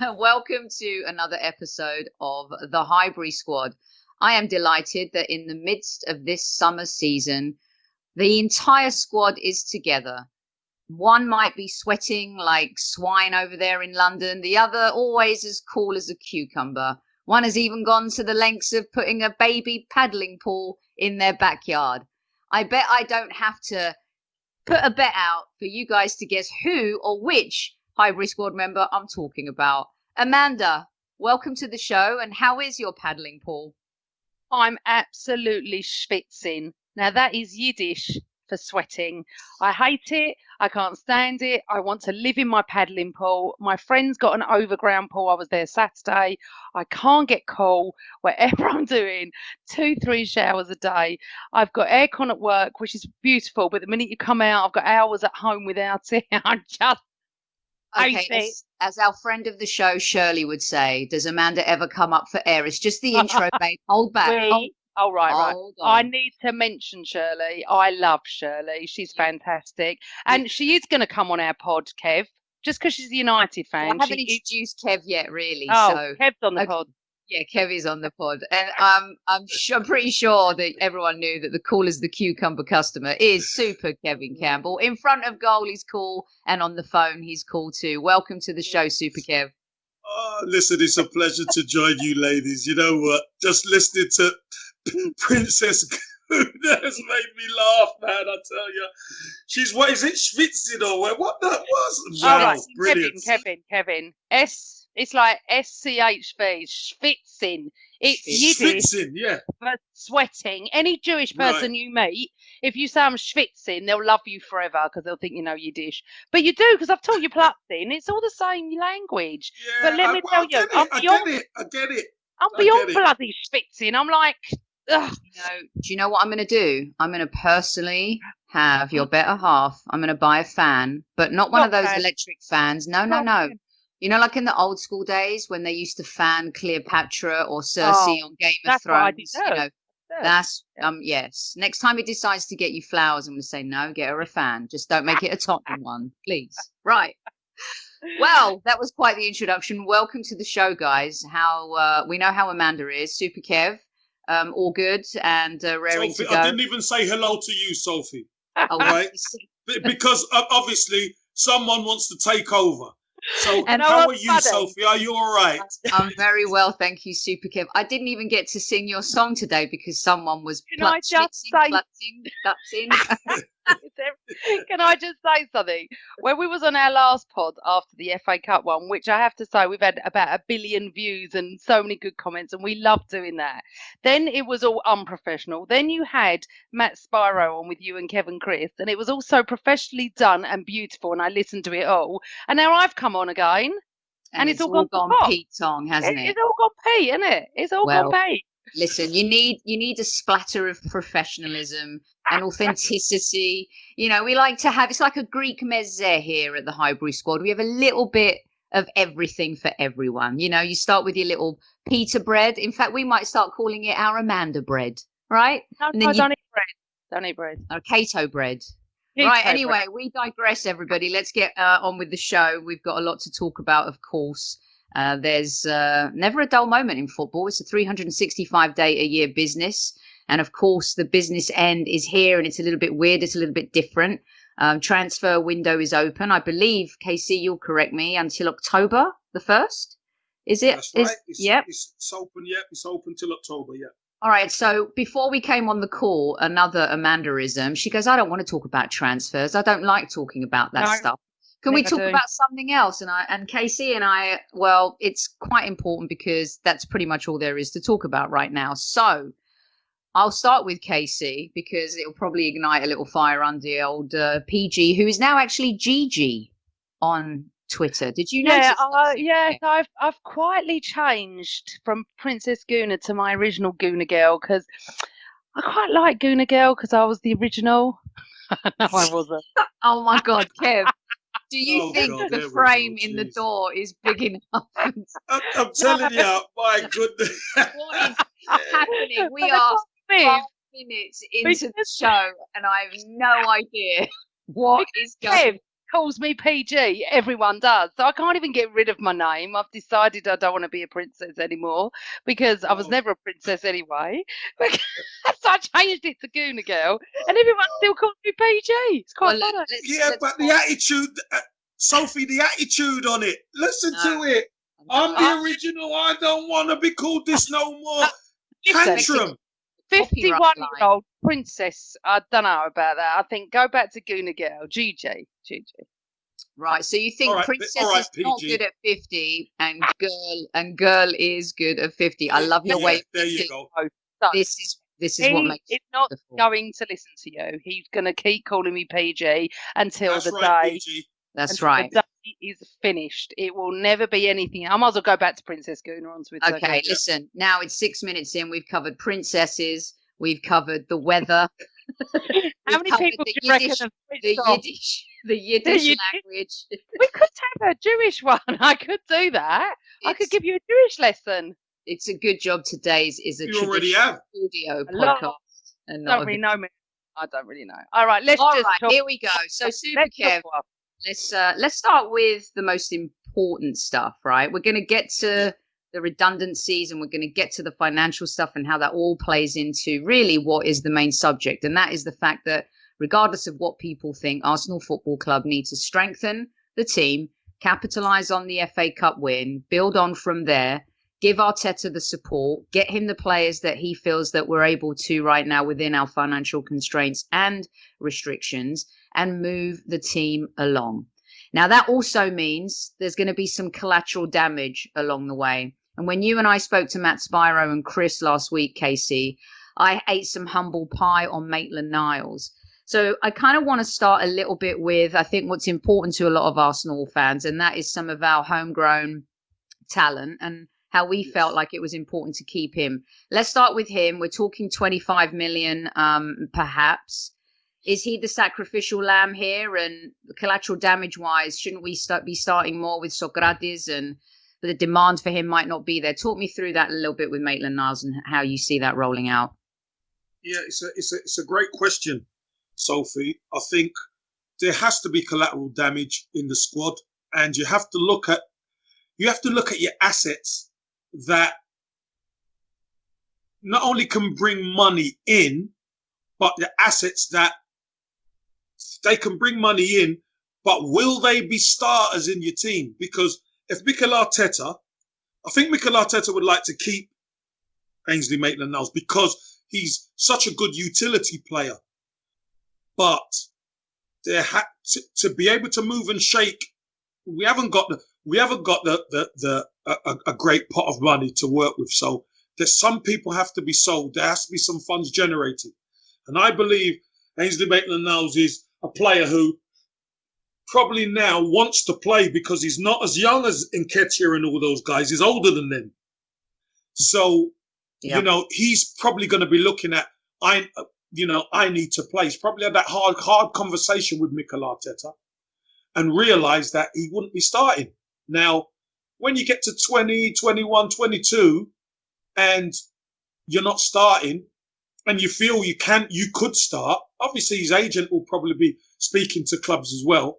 Welcome to another episode of the Highbury Squad. I am delighted that in the midst of this summer season, the entire squad is together. One might be sweating like swine over there in London, the other always as cool as a cucumber. One has even gone to the lengths of putting a baby paddling pool in their backyard. I bet I don't have to put a bet out for you guys to guess who or which Highbury Squad member I'm talking about. Amanda, welcome to the show, and how is your paddling pool? I'm absolutely schwitzing. Now that is Yiddish for sweating. I hate it. I can't stand it. I want to live in my paddling pool. My friend's got an overground pool. I was there Saturday. I can't get cool. Whatever I'm doing, 2-3 showers a day. I've got aircon at work, which is beautiful. But the minute you come out, I've got hours at home without it. I just hate it. As our friend of the show, Shirley, would say, does Amanda ever come up for air? It's just the intro, babe. Hold back. Right. I need to mention Shirley. I love Shirley. She's fantastic. And she is going to come on our pod, Kev, just because she's a United fan. Well, I haven't introduced Kev yet, really. Oh, Kev's on the pod. Yeah, Kev is on the pod. And I'm pretty sure that everyone knew that the cool as the cucumber customer is Super Kevin Campbell. In front of goal, he's cool. And on the phone, he's cool too. Welcome to the show, Super Kev. Oh, listen, it's a pleasure to join you ladies. You know what? Just listening to Princess Guna has made me laugh, man. I tell you, she's what is it, schwitzing or what that was? Wow, right. Brilliant. Kevin. It's like SCHV, schwitzing. It's Yiddish schwitzing, yeah. For sweating. Any Jewish person you meet, if you say I'm schwitzing, they'll love you forever because they'll think you know Yiddish. But you do, because I've taught you Platzing. It's all the same language. Yeah, but let me tell you, I get it. I'm beyond bloody schwitzing. I'm like, ugh. Do you know what I'm going to do? I'm going to personally have your better half. I'm going to buy a fan, but not one of those electric fans. No. You know, like in the old school days when they used to fan Cleopatra or Cersei on Game of Thrones. That's yes. Next time he decides to get you flowers, I'm going to say no. Get her a fan. Just don't make it a Tottenham one, please. Right. Well, that was quite the introduction. Welcome to the show, guys. How we know how Amanda is. Super Kev, all good and raring Sophie, to go. I didn't even say hello to you, Sophie. All right, because obviously someone wants to take over. So how are you, Sophie? Are you all right? I'm very well, thank you, Super Kev. I didn't even get to sing your song today because someone was Can I just say something? When we was on our last pod after the FA Cup one, which I have to say we've had about 1 billion views and so many good comments, and we love doing that. Then it was all unprofessional. Then you had Matt Spyro on with you and Kevin Chris, and it was also professionally done and beautiful, and I listened to it all. And now I've come on again, and it's all gone Pete Tong, hasn't it? It's all gone Pete, isn't it? It's all gone Pete. Listen, you need a splatter of professionalism and authenticity. You know, we like to have, it's like a Greek meze here at the Highbury Squad. We have a little bit of everything for everyone. You know, you start with your little pita bread. In fact, we might start calling it our Amanda bread, right? No, don't eat bread. Don't eat bread. Or Cato bread. Right, anyway, we digress, everybody. Let's get on with the show. We've got a lot to talk about, of course. There's never a dull moment in football. It's a 365-day-a-year business. And, of course, the business end is here, and it's a little bit weird. It's a little bit different. Transfer window is open. I believe, KC, you'll correct me, until October the 1st. Is it? That's right. It's open, It's open till October, All right, so before we came on the call, another Amandaism, she goes, I don't want to talk about transfers. I don't like talking about that stuff. Can we talk about something else? And Casey and I, well, it's quite important because that's pretty much all there is to talk about right now. So I'll start with Casey because it'll probably ignite a little fire under old PG, who is now actually Gigi on Twitter. Did you notice? Yeah, I've quietly changed from Princess Guna to my original Guna girl because I quite like Guna girl because I was the original. No, I wasn't. Oh my God, Kev. Do you think the frame in the door is big enough? I'm telling you, my goodness. What is happening? We are 5 minutes into the show and I have no idea what is going on. calls me PG. Everyone does. So I can't even get rid of my name. I've decided I don't want to be a princess anymore because I was never a princess anyway. So I changed it to Gooner Girl, and everyone still calls me PG. It's quite funny. But the attitude, Sophie, the attitude on it. Listen to it. I'm the original. I don't want to be called this no more. Tantrum. 51-year-old princess. I don't know about that. I think go back to Gooner Girl. Gigi. Right. So you think princess is not good at 50, and girl is good at 50. I love your way. There you go. So this is what makes it not going to listen to you. He's going to keep calling me PG until That's the right, day. PG. That's right. The day is finished. It will never be anything. I might as well go back to Princess Gooner on Twitter. Okay, listen. Now it's 6 minutes in. We've covered princesses. We've covered the weather. How many people do you reckon have the Yiddish language? We could have a Jewish one. I could do that. I could give you a Jewish lesson. It's a good job today's is a You already have audio podcast. And not don't really know me. I don't really know. All right, let's talk. Here we go. So Super Kev, let's start with the most important stuff, right? We're going to get to the redundancies and we're going to get to the financial stuff and how that all plays into really what is the main subject. And that is the fact that regardless of what people think, Arsenal Football Club need to strengthen the team, capitalize on the FA Cup win, build on from there, give Arteta the support, get him the players that he feels that we're able to right now within our financial constraints and restrictions, and move the team along. Now, that also means there's going to be some collateral damage along the way. And when you and I spoke to Matt Spiro and Chris last week, Casey, I ate some humble pie on Maitland-Niles. So I kind of want to start a little bit with, I think, what's important to a lot of Arsenal fans, and that is some of our homegrown talent and how we felt like it was important to keep him. Let's start with him. We're talking 25 million, perhaps. Is he the sacrificial lamb here? And collateral damage-wise, shouldn't we be starting more with Socrates, and the demand for him might not be there? Talk me through that a little bit with Maitland-Niles and how you see that rolling out. Yeah, it's a great question, Sophie. I think there has to be collateral damage in the squad, and you have to look at your assets that not only can bring money in, but the assets that they can bring money in, but will they be starters in your team? Because if Mikel Arteta, I think Mikel Arteta would like to keep Ainsley Maitland-Niles because he's such a good utility player. But there to be able to move and shake, we haven't got a great pot of money to work with. So there's some people have to be sold. There has to be some funds generated. And I believe Ainsley Maitland-Niles is a player who probably now wants to play because he's not as young as Nketiah and all those guys. He's older than them. So, you know, he's probably going to be looking at, I need to play. He's probably had that hard conversation with Mikel Arteta and realised that he wouldn't be starting. Now, when you get to 20, 21, 22 and you're not starting and you feel you could start, obviously his agent will probably be speaking to clubs as well.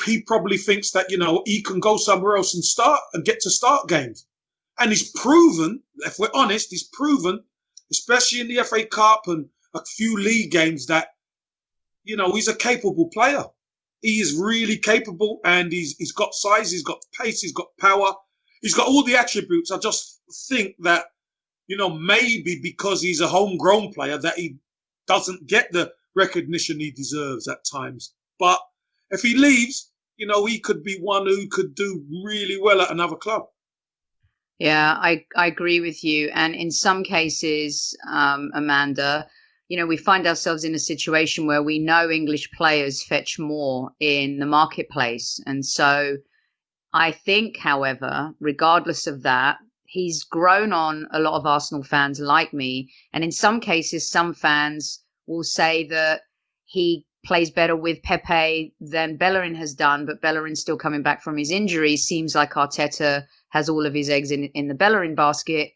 He probably thinks that, you know, he can go somewhere else and start and get to start games. And he's proven, if we're honest, especially in the FA Cup and a few league games, that, you know, he's a capable player. He is really capable, and he's got size, he's got pace, he's got power, he's got all the attributes. I just think that, you know, maybe because he's a homegrown player that he doesn't get the recognition he deserves at times. But if he leaves, you know, he could be one who could do really well at another club. Yeah, I agree with you. And in some cases, Amanda, you know, we find ourselves in a situation where we know English players fetch more in the marketplace. And so I think, however, regardless of that, he's grown on a lot of Arsenal fans like me. And in some cases, some fans will say that he plays better with Pepe than Bellerin has done, but Bellerin's still coming back from his injury. Seems like Arteta has all of his eggs in the Bellerin basket.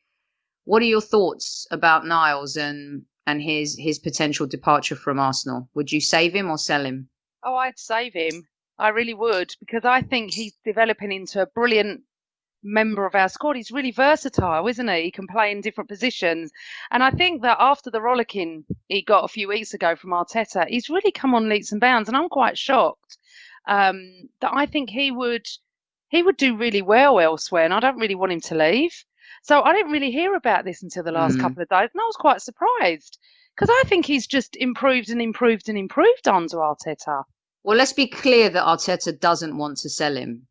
What are your thoughts about Niles and his potential departure from Arsenal? Would you save him or sell him? Oh, I'd save him. I really would, because I think he's developing into a brilliant member of our squad. He's really versatile, isn't he? He can play in different positions. And I think that after the rollicking he got a few weeks ago from Arteta, he's really come on leaps and bounds. And I'm quite shocked that I think he would do really well elsewhere. And I don't really want him to leave. So I didn't really hear about this until the last couple of days. And I was quite surprised because I think he's just improved and improved and improved under Arteta. Well, let's be clear that Arteta doesn't want to sell him.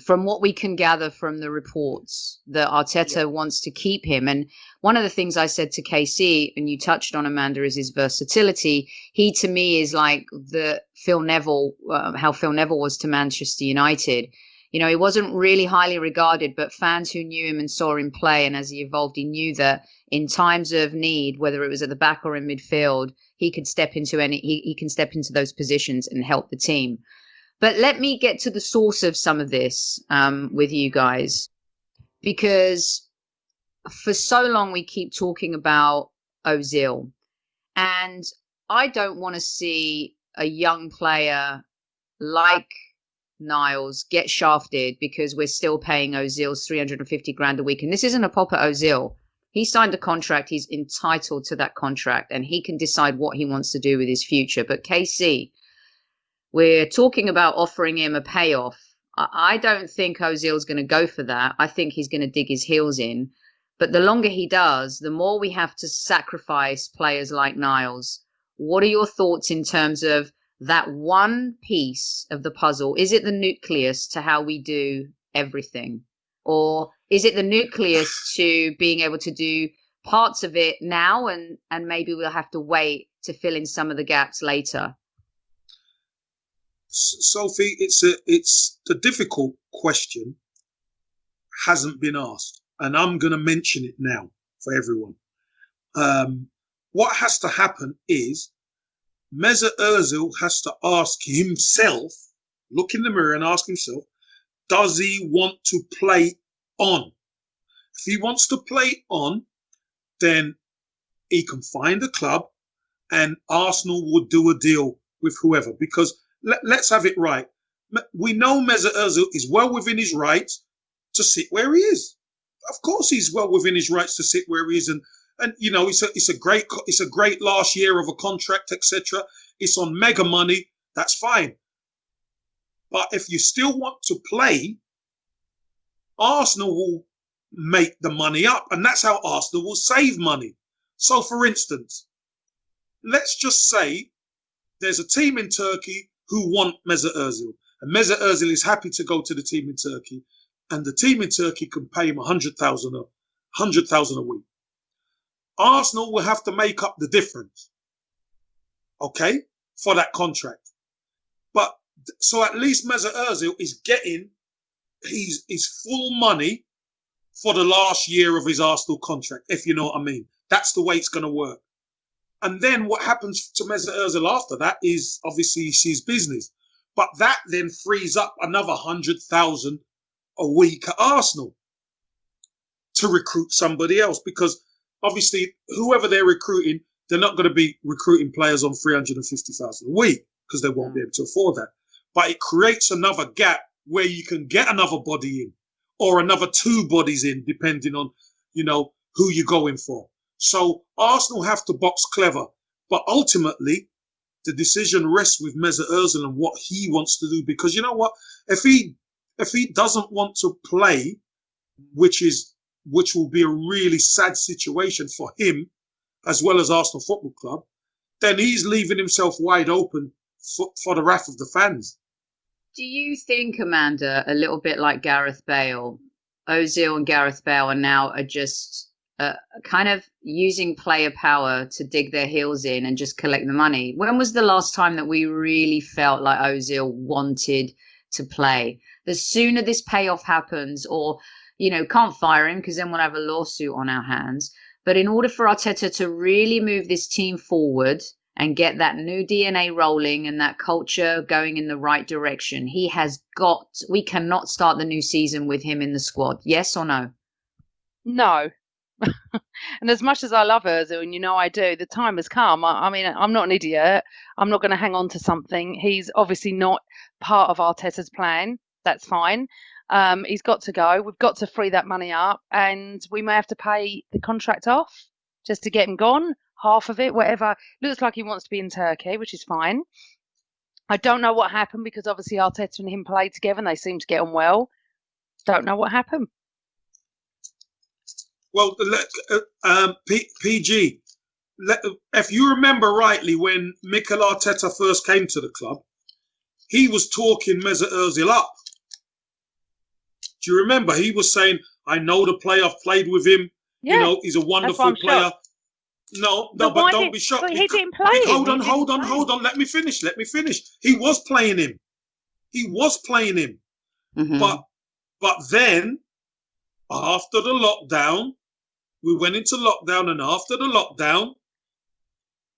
From what we can gather from the reports, that Arteta wants to keep him. And one of the things I said to KC, and you touched on, Amanda, is his versatility. He, to me, is like the Phil Neville, how Phil Neville was to Manchester United. You know, he wasn't really highly regarded, but fans who knew him and saw him play, and as he evolved, he knew that in times of need, whether it was at the back or in midfield, he could step into he can step into those positions and help the team. But let me get to the source of some of this with you guys, because for so long we keep talking about Ozil, and I don't want to see a young player like Niles get shafted because we're still paying Ozil's 350 grand a week. And this isn't a pop at Ozil. He signed a contract. He's entitled to that contract, and he can decide what he wants to do with his future. But KC, we're talking about offering him a payoff. I don't think Ozil's going to go for that. I think he's going to dig his heels in. But the longer he does, the more we have to sacrifice players like Niles. What are your thoughts in terms of that one piece of the puzzle? Is it the nucleus to how we do everything? Or is it the nucleus to being able to do parts of it now and maybe we'll have to wait to fill in some of the gaps later? Sophie, it's the difficult question hasn't been asked, and I'm going to mention it now for everyone. What has to happen is Mesut Ozil has to ask himself, look in the mirror and ask himself, does he want to play on? If he wants to play on, then he can find a club and Arsenal would do a deal with whoever, because let's have it right. We know Mesut Ozil is well within his rights to sit where he is. Of course, he's well within his rights to sit where he is, and you know it's a great last year of a contract, etc. It's on mega money. That's fine. But if you still want to play, Arsenal will make the money up, and that's how Arsenal will save money. So, for instance, let's just say there's a team in Turkey who want Mesut Ozil, and Mesut Ozil is happy to go to the team in Turkey, and the team in Turkey can pay him 100,000 a week. Arsenal will have to make up the difference, okay, for that contract. But so at least Mesut Ozil is getting his full money for the last year of his Arsenal contract, if you know what I mean. That's the way it's going to work. And then what happens to Mesut Ozil after that is obviously his business. But that then frees up another 100,000 a week at Arsenal to recruit somebody else, because obviously whoever they're recruiting, they're not going to be recruiting players on 350,000 a week because they won't be able to afford that. But it creates another gap where you can get another body in or another two bodies in, depending on, you know, who you're going for. So Arsenal have to box clever, but ultimately the decision rests with Mesut Ozil and what he wants to do. Because you know what, if he doesn't want to play, which will be a really sad situation for him as well as Arsenal Football Club, then he's leaving himself wide open for the wrath of the fans. Do you think, Amanda, a little bit like Gareth Bale, Ozil and Gareth Bale are just kind of using player power to dig their heels in and just collect the money? When was the last time that we really felt like Ozil wanted to play? The sooner this payoff happens, or, you know, can't fire him because then we'll have a lawsuit on our hands. But in order for Arteta to really move this team forward and get that new DNA rolling and that culture going in the right direction, we cannot start the new season with him in the squad. Yes or no? No. And as much as I love Ozil, and I do, the time has come. I mean, I'm not an idiot. I'm not going to hang on to something. He's obviously not part of Arteta's plan. That's fine. He's got to go. We've got to free that money up, and we may have to pay the contract off just to get him gone. Half of it, whatever. Looks like he wants to be in Turkey, which is fine. I don't know what happened because obviously Arteta and him played together and they seem to get on well. Don't know what happened. Well, PG, if you remember rightly, when Mikel Arteta first came to the club, he was talking Mesut Ozil up. Do you remember? He was saying, I know the player, I've played with him. Yeah, he's a wonderful player. Shocked. No, but don't be shocked. But he didn't play him. Hold on. Let me finish. He was playing him. Mm-hmm. But then, after the lockdown, we went into lockdown, and after the lockdown,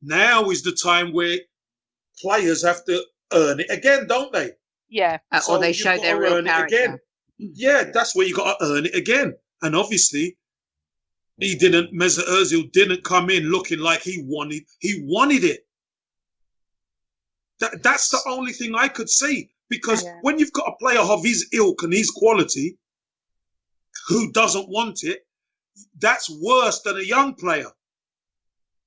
now is the time where players have to earn it again, don't they? Yeah. Or they show their real character. Again. Yeah, that's where you got to earn it again. And obviously, Mesut Ozil didn't come in looking like he wanted it. That's the only thing I could see. Because when you've got a player of his ilk and his quality who doesn't want it, that's worse than a young player.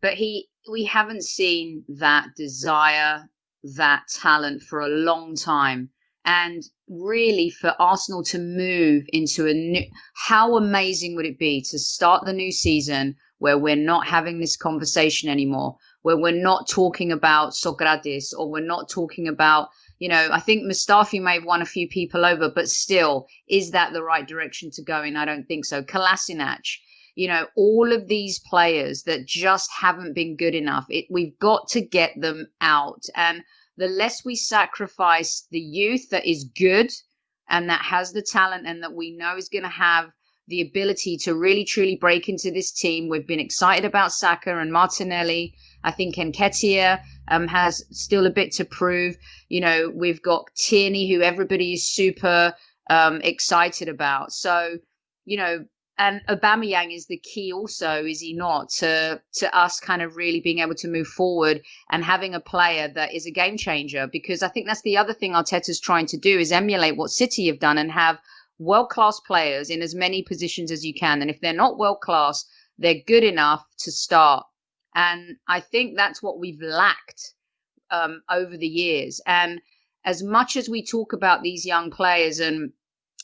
But we haven't seen that desire, that talent for a long time. And really, for Arsenal to move into a new, how amazing would it be to start the new season where we're not having this conversation anymore, where we're not talking about Socrates, or we're not talking about, I think Mustafi may have won a few people over, but still, is that the right direction to go in? I don't think so. Kolasinac, all of these players that just haven't been good enough. We've got to get them out. And the less we sacrifice the youth that is good and that has the talent and that we know is going to have the ability to really, truly break into this team. We've been excited about Saka and Martinelli. I think Nketiah has still a bit to prove. We've got Tierney, who everybody is super excited about. So, and Aubameyang is the key also, is he not, to us kind of really being able to move forward and having a player that is a game changer? Because I think that's the other thing Arteta's trying to do, is emulate what City have done and have world-class players in as many positions as you can. And if they're not world-class, they're good enough to start. And I think that's what we've lacked over the years. And as much as we talk about these young players and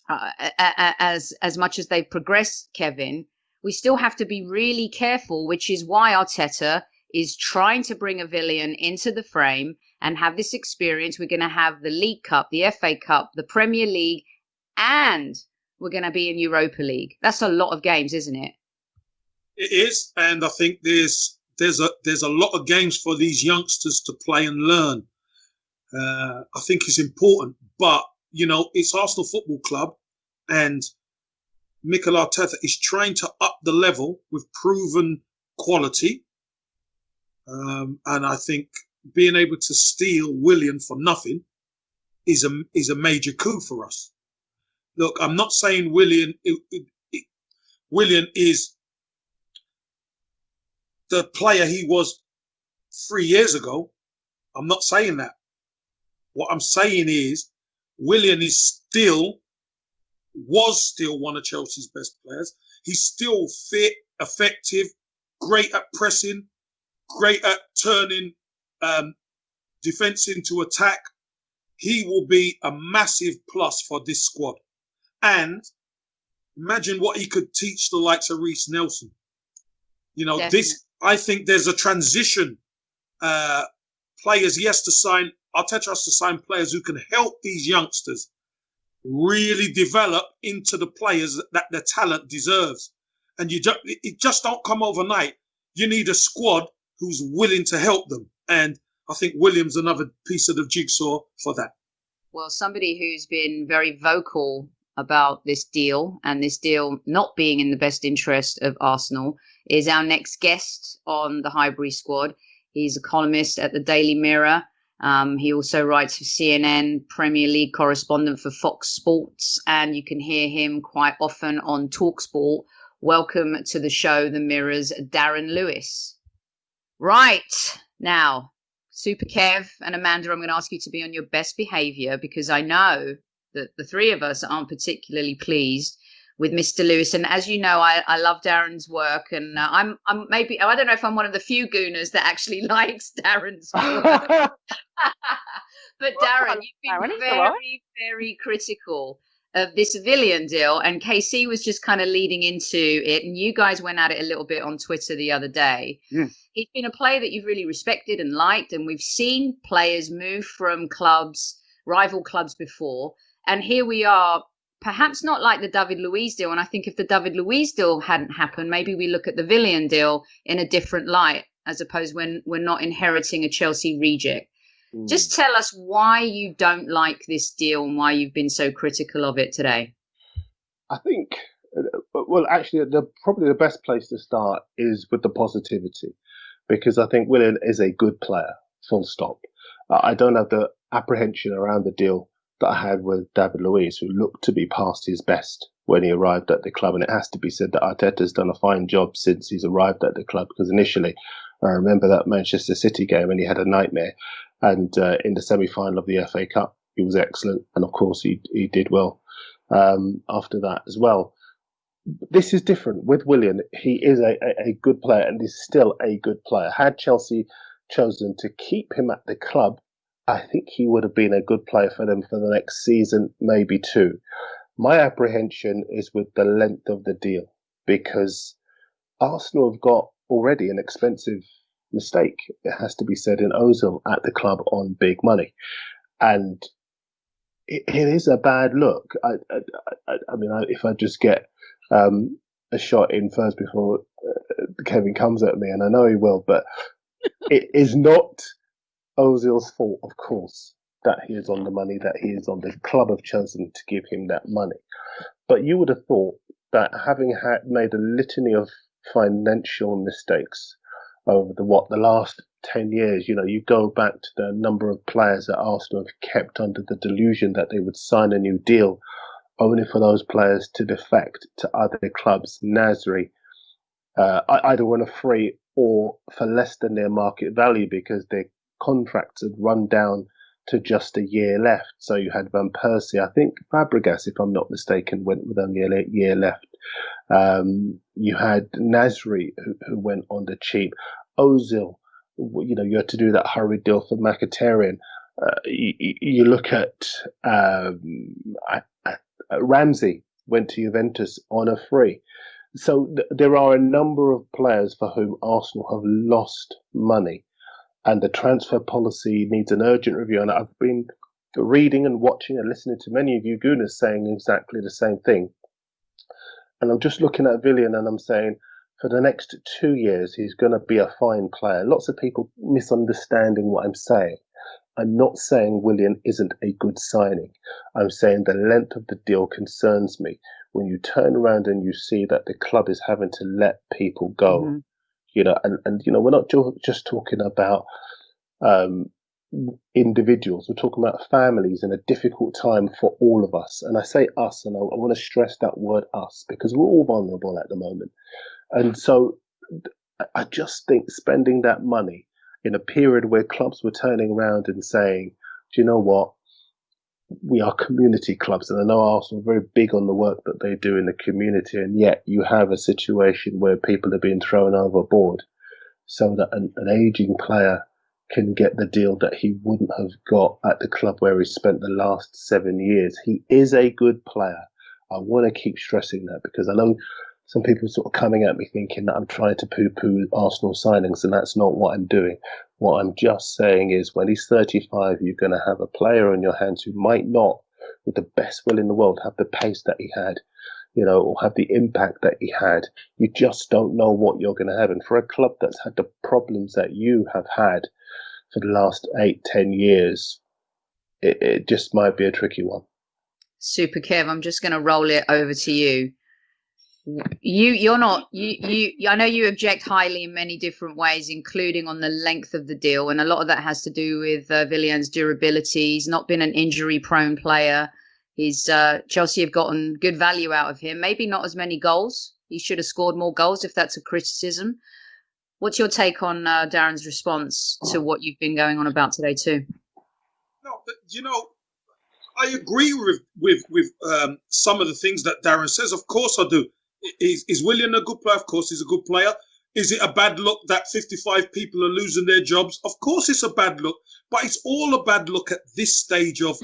as much as they've progressed, Kevin, we still have to be really careful, which is why Arteta is trying to bring a Willian into the frame and have this experience. We're going to have the League Cup, the FA Cup, the Premier League, and we're going to be in Europa League. That's a lot of games, isn't it? It is, and I think there's a lot of games for these youngsters to play and learn. I think it's important, but it's Arsenal Football Club, and Mikel Arteta is trying to up the level with proven quality. And I think being able to steal Willian for nothing is a major coup for us. Look, I'm not saying Willian is the player he was 3 years ago. I'm not saying that. What I'm saying is Willian was still one of Chelsea's best players. He's still fit, effective, great at pressing, great at turning defence into attack. He will be a massive plus for this squad. And imagine what he could teach the likes of Reece Nelson. I think there's a transition. Players, Arteta has to sign players who can help these youngsters really develop into the players that their talent deserves. And it just don't come overnight. You need a squad who's willing to help them. And I think William's another piece of the jigsaw for that. Well, somebody who's been very vocal about this deal, and this deal not being in the best interest of Arsenal, is our next guest on the Highbury squad. He's a columnist at the Daily Mirror. He also writes for CNN, Premier League correspondent for Fox Sports, and you can hear him quite often on TalkSport welcome to the show, The Mirror's Darren Lewis. Right, now, Super Kev and Amanda, I'm going to ask you to be on your best behaviour, because I know that the three of us aren't particularly pleased with Mr. Lewis. And as you know, I love Darren's work, and I'm maybe, I don't know if I'm one of the few gooners that actually likes Darren's work. But Darren, you've been very, very critical of this Willian deal, and KC was just kind of leading into it, and you guys went at it a little bit on Twitter the other day. He's been a player that you've really respected and liked, and we've seen players move from clubs, rival clubs before, and here we are, perhaps not like the David Luiz deal. And I think if the David Luiz deal hadn't happened, maybe we look at the Willian deal in a different light, as opposed when we're not inheriting a Chelsea reject. Just tell us why you don't like this deal and why you've been so critical of it today. I think, well, actually, probably the best place to start is with the positivity, because I think Willian is a good player, full stop. I don't have the apprehension around the deal that I had with David Luiz, who looked to be past his best when he arrived at the club. And it has to be said that Arteta's done a fine job since he's arrived at the club, because initially I remember that Manchester City game and he had a nightmare. And in the semi-final of the FA Cup, he was excellent. And of course, he did well after that as well. This is different. With Willian, he is a good player, and he's still a good player. Had Chelsea chosen to keep him at the club, I think he would have been a good player for them for the next season, maybe two. My apprehension is with the length of the deal, because Arsenal have got already an expensive mistake, it has to be said, in Ozil at the club on big money. And it is a bad look. I mean, if I just get a shot in first before Kevin comes at me, and I know he will, but it is not Ozil's fault, of course, that he is on the money that he is on. The club have chosen to give him that money. But you would have thought that having made a litany of financial mistakes over the last 10 years, you go back to the number of players that Arsenal have kept under the delusion that they would sign a new deal, only for those players to defect to other clubs. Nasri, either on a free or for less than their market value, because their contracts had run down to just a year left. So you had Van Persie, I think Fabregas, if I'm not mistaken, went with only a year left. You had Nasri, who went on the cheap. Ozil, you had to do that hurried deal for Mkhitaryan. You look at Ramsey, went to Juventus on a free. So there are a number of players for whom Arsenal have lost money, and the transfer policy needs an urgent review. And I've been reading and watching and listening to many of you Gooners saying exactly the same thing. And I'm just looking at Willian and I'm saying, for the next 2 years, he's going to be a fine player. Lots of people misunderstanding what I'm saying. I'm not saying Willian isn't a good signing. I'm saying the length of the deal concerns me. When you turn around and you see that the club is having to let people go, and we're not just talking about individuals. We're talking about families in a difficult time for all of us. And I say us, and I want to stress that word us, because we're all vulnerable at the moment. And so I just think spending that money in a period where clubs were turning around and saying, do you know what? We are community clubs. And I know Arsenal are very big on the work that they do in the community. And yet you have a situation where people are being thrown overboard so that an aging player can get the deal that he wouldn't have got at the club where he spent the last 7 years. He is a good player. I want to keep stressing that, because I know some people sort of coming at me thinking that I'm trying to poo-poo Arsenal signings, and that's not what I'm doing. What I'm just saying is, when he's 35, you're going to have a player in your hands who might not, with the best will in the world, have the pace that he had, or have the impact that he had. You just don't know what you're going to have. And for a club that's had the problems that you have had for the last 8-10 years, it just might be a tricky one. Super Kev, I'm just going to roll it over to you. You're not I know you object highly in many different ways, including on the length of the deal, and a lot of that has to do with Willian's durability. He's not been an injury prone player. Chelsea have gotten good value out of him, maybe not as many goals, he should have scored more goals if that's a criticism. What's your take on Darren's response to what you've been going on about today too? No, but, I agree with some of the things that Darren says. Of course I do. Is Willian a good player? Of course he's a good player. Is it a bad look that 55 people are losing their jobs? Of course it's a bad look, but it's all a bad look at this stage of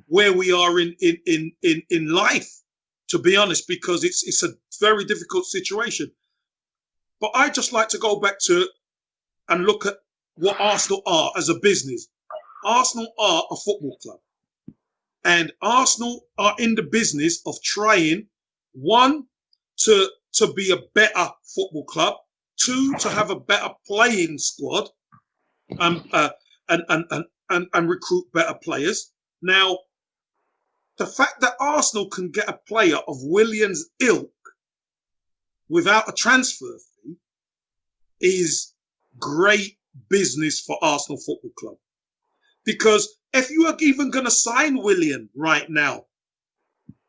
where we are in life, to be honest, because it's a very difficult situation. But I just like to go back to and look at what Arsenal are as a business. Arsenal are a football club. And Arsenal are in the business of trying, one, to be a better football club, two, to have a better playing squad, and recruit better players. Now, the fact that Arsenal can get a player of Willian's ilk without a transfer fee is great business for Arsenal Football Club. Because if you are even going to sign Willian right now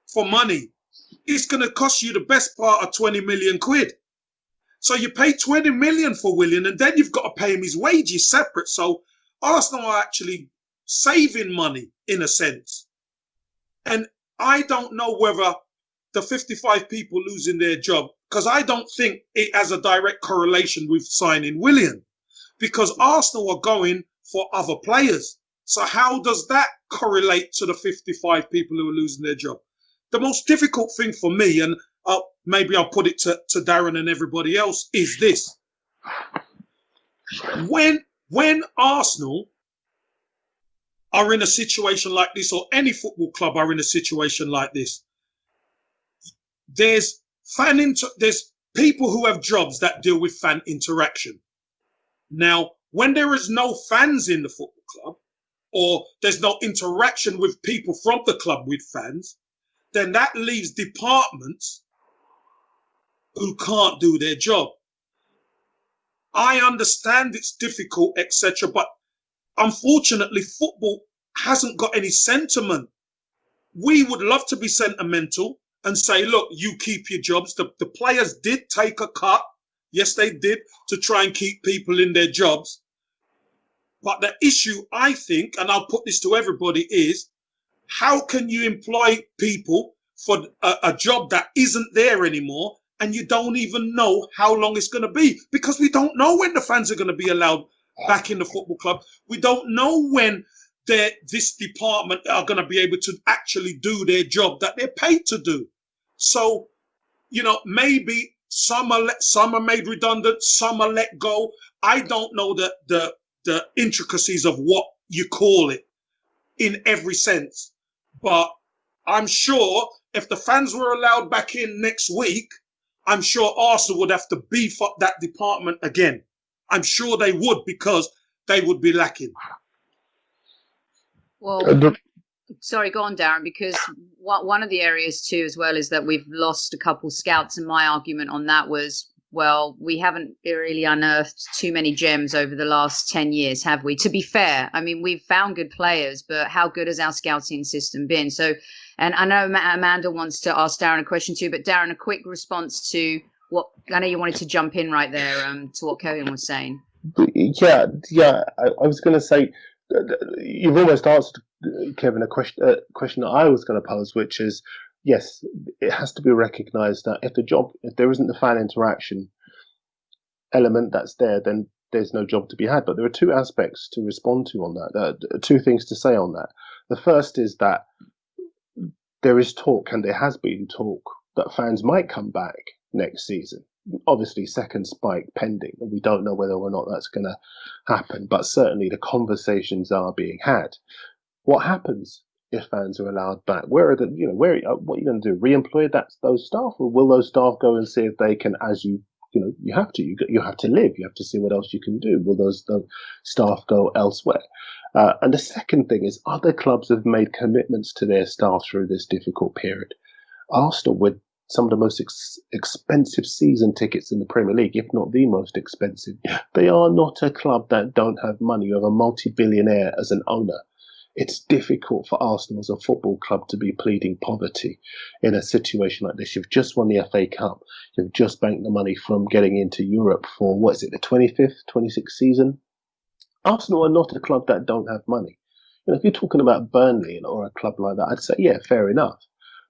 for money, it's going to cost you the best part of 20 million quid. So you pay 20 million for Willian, and then you've got to pay him his wages separate. So Arsenal are actually saving money in a sense. And I don't know whether the 55 people losing their job, because I don't think it has a direct correlation with signing Willian, because Arsenal are going for other players. So how does that correlate to the 55 people who are losing their job? The most difficult thing for me, and maybe I'll put it to Darren and everybody else, is this. When Arsenal are in a situation like this, or any football club are in a situation like this, there's people who have jobs that deal with fan interaction. Now, when there is no fans in the football club, or there's no interaction with people from the club with fans, then that leaves departments who can't do their job. I understand it's difficult, etc., but unfortunately, football hasn't got any sentiment. We would love to be sentimental and say, look, you keep your jobs. The players did take a cut. Yes, they did, to try and keep people in their jobs. But the issue, I think, and I'll put this to everybody, is how can you employ people for a job that isn't there anymore, and you don't even know how long it's going to be? Because we don't know when the fans are going to be allowed back in the football club. We don't know when this department are going to be able to actually do their job that they're paid to do. So, maybe some are made redundant, some are let go. I don't know the intricacies of what you call it in every sense. But I'm sure if the fans were allowed back in next week, I'm sure Arsenal would have to beef up that department again. I'm sure they would, because they would be lacking. Well, sorry, go on, Darren, because one of the areas too as well is that we've lost a couple scouts, and my argument on that was, well, we haven't really unearthed too many gems over the last 10 years, have we? To be fair, I mean, we've found good players, but how good has our scouting system been? So, and I know Amanda wants to ask Darren a question too, but Darren, a quick response to what, I know you wanted to jump in right there to what Kevin was saying. Yeah. I was going to say, you've almost answered, Kevin, a question that I was going to pose, which is, yes, it has to be recognised that if there isn't the fan interaction element that's there, then there's no job to be had. But there are two aspects to respond to on that, two things to say on that. The first is that there is talk, and there has been talk, that fans might come back next season. Obviously, second spike pending, and we don't know whether or not that's going to happen, but certainly the conversations are being had. What happens if fans are allowed back? What are you going to do? Re-employ those staff, or will those staff go and see if they can, as you have to live, you have to see what else you can do? Will those staff go elsewhere? And the second thing is, other clubs have made commitments to their staff through this difficult period. Arsenal, with some of the most expensive season tickets in the Premier League, if not the most expensive, they are not a club that don't have money. You have a multi-billionaire as an owner. it's difficult for Arsenal as a football club to be pleading poverty in a situation like this. You've just won the FA Cup. You've just banked the money from getting into Europe for, what is it, the 25th, 26th season? Arsenal are not a club that don't have money. If you're talking about Burnley or a club like that, I'd say, yeah, fair enough.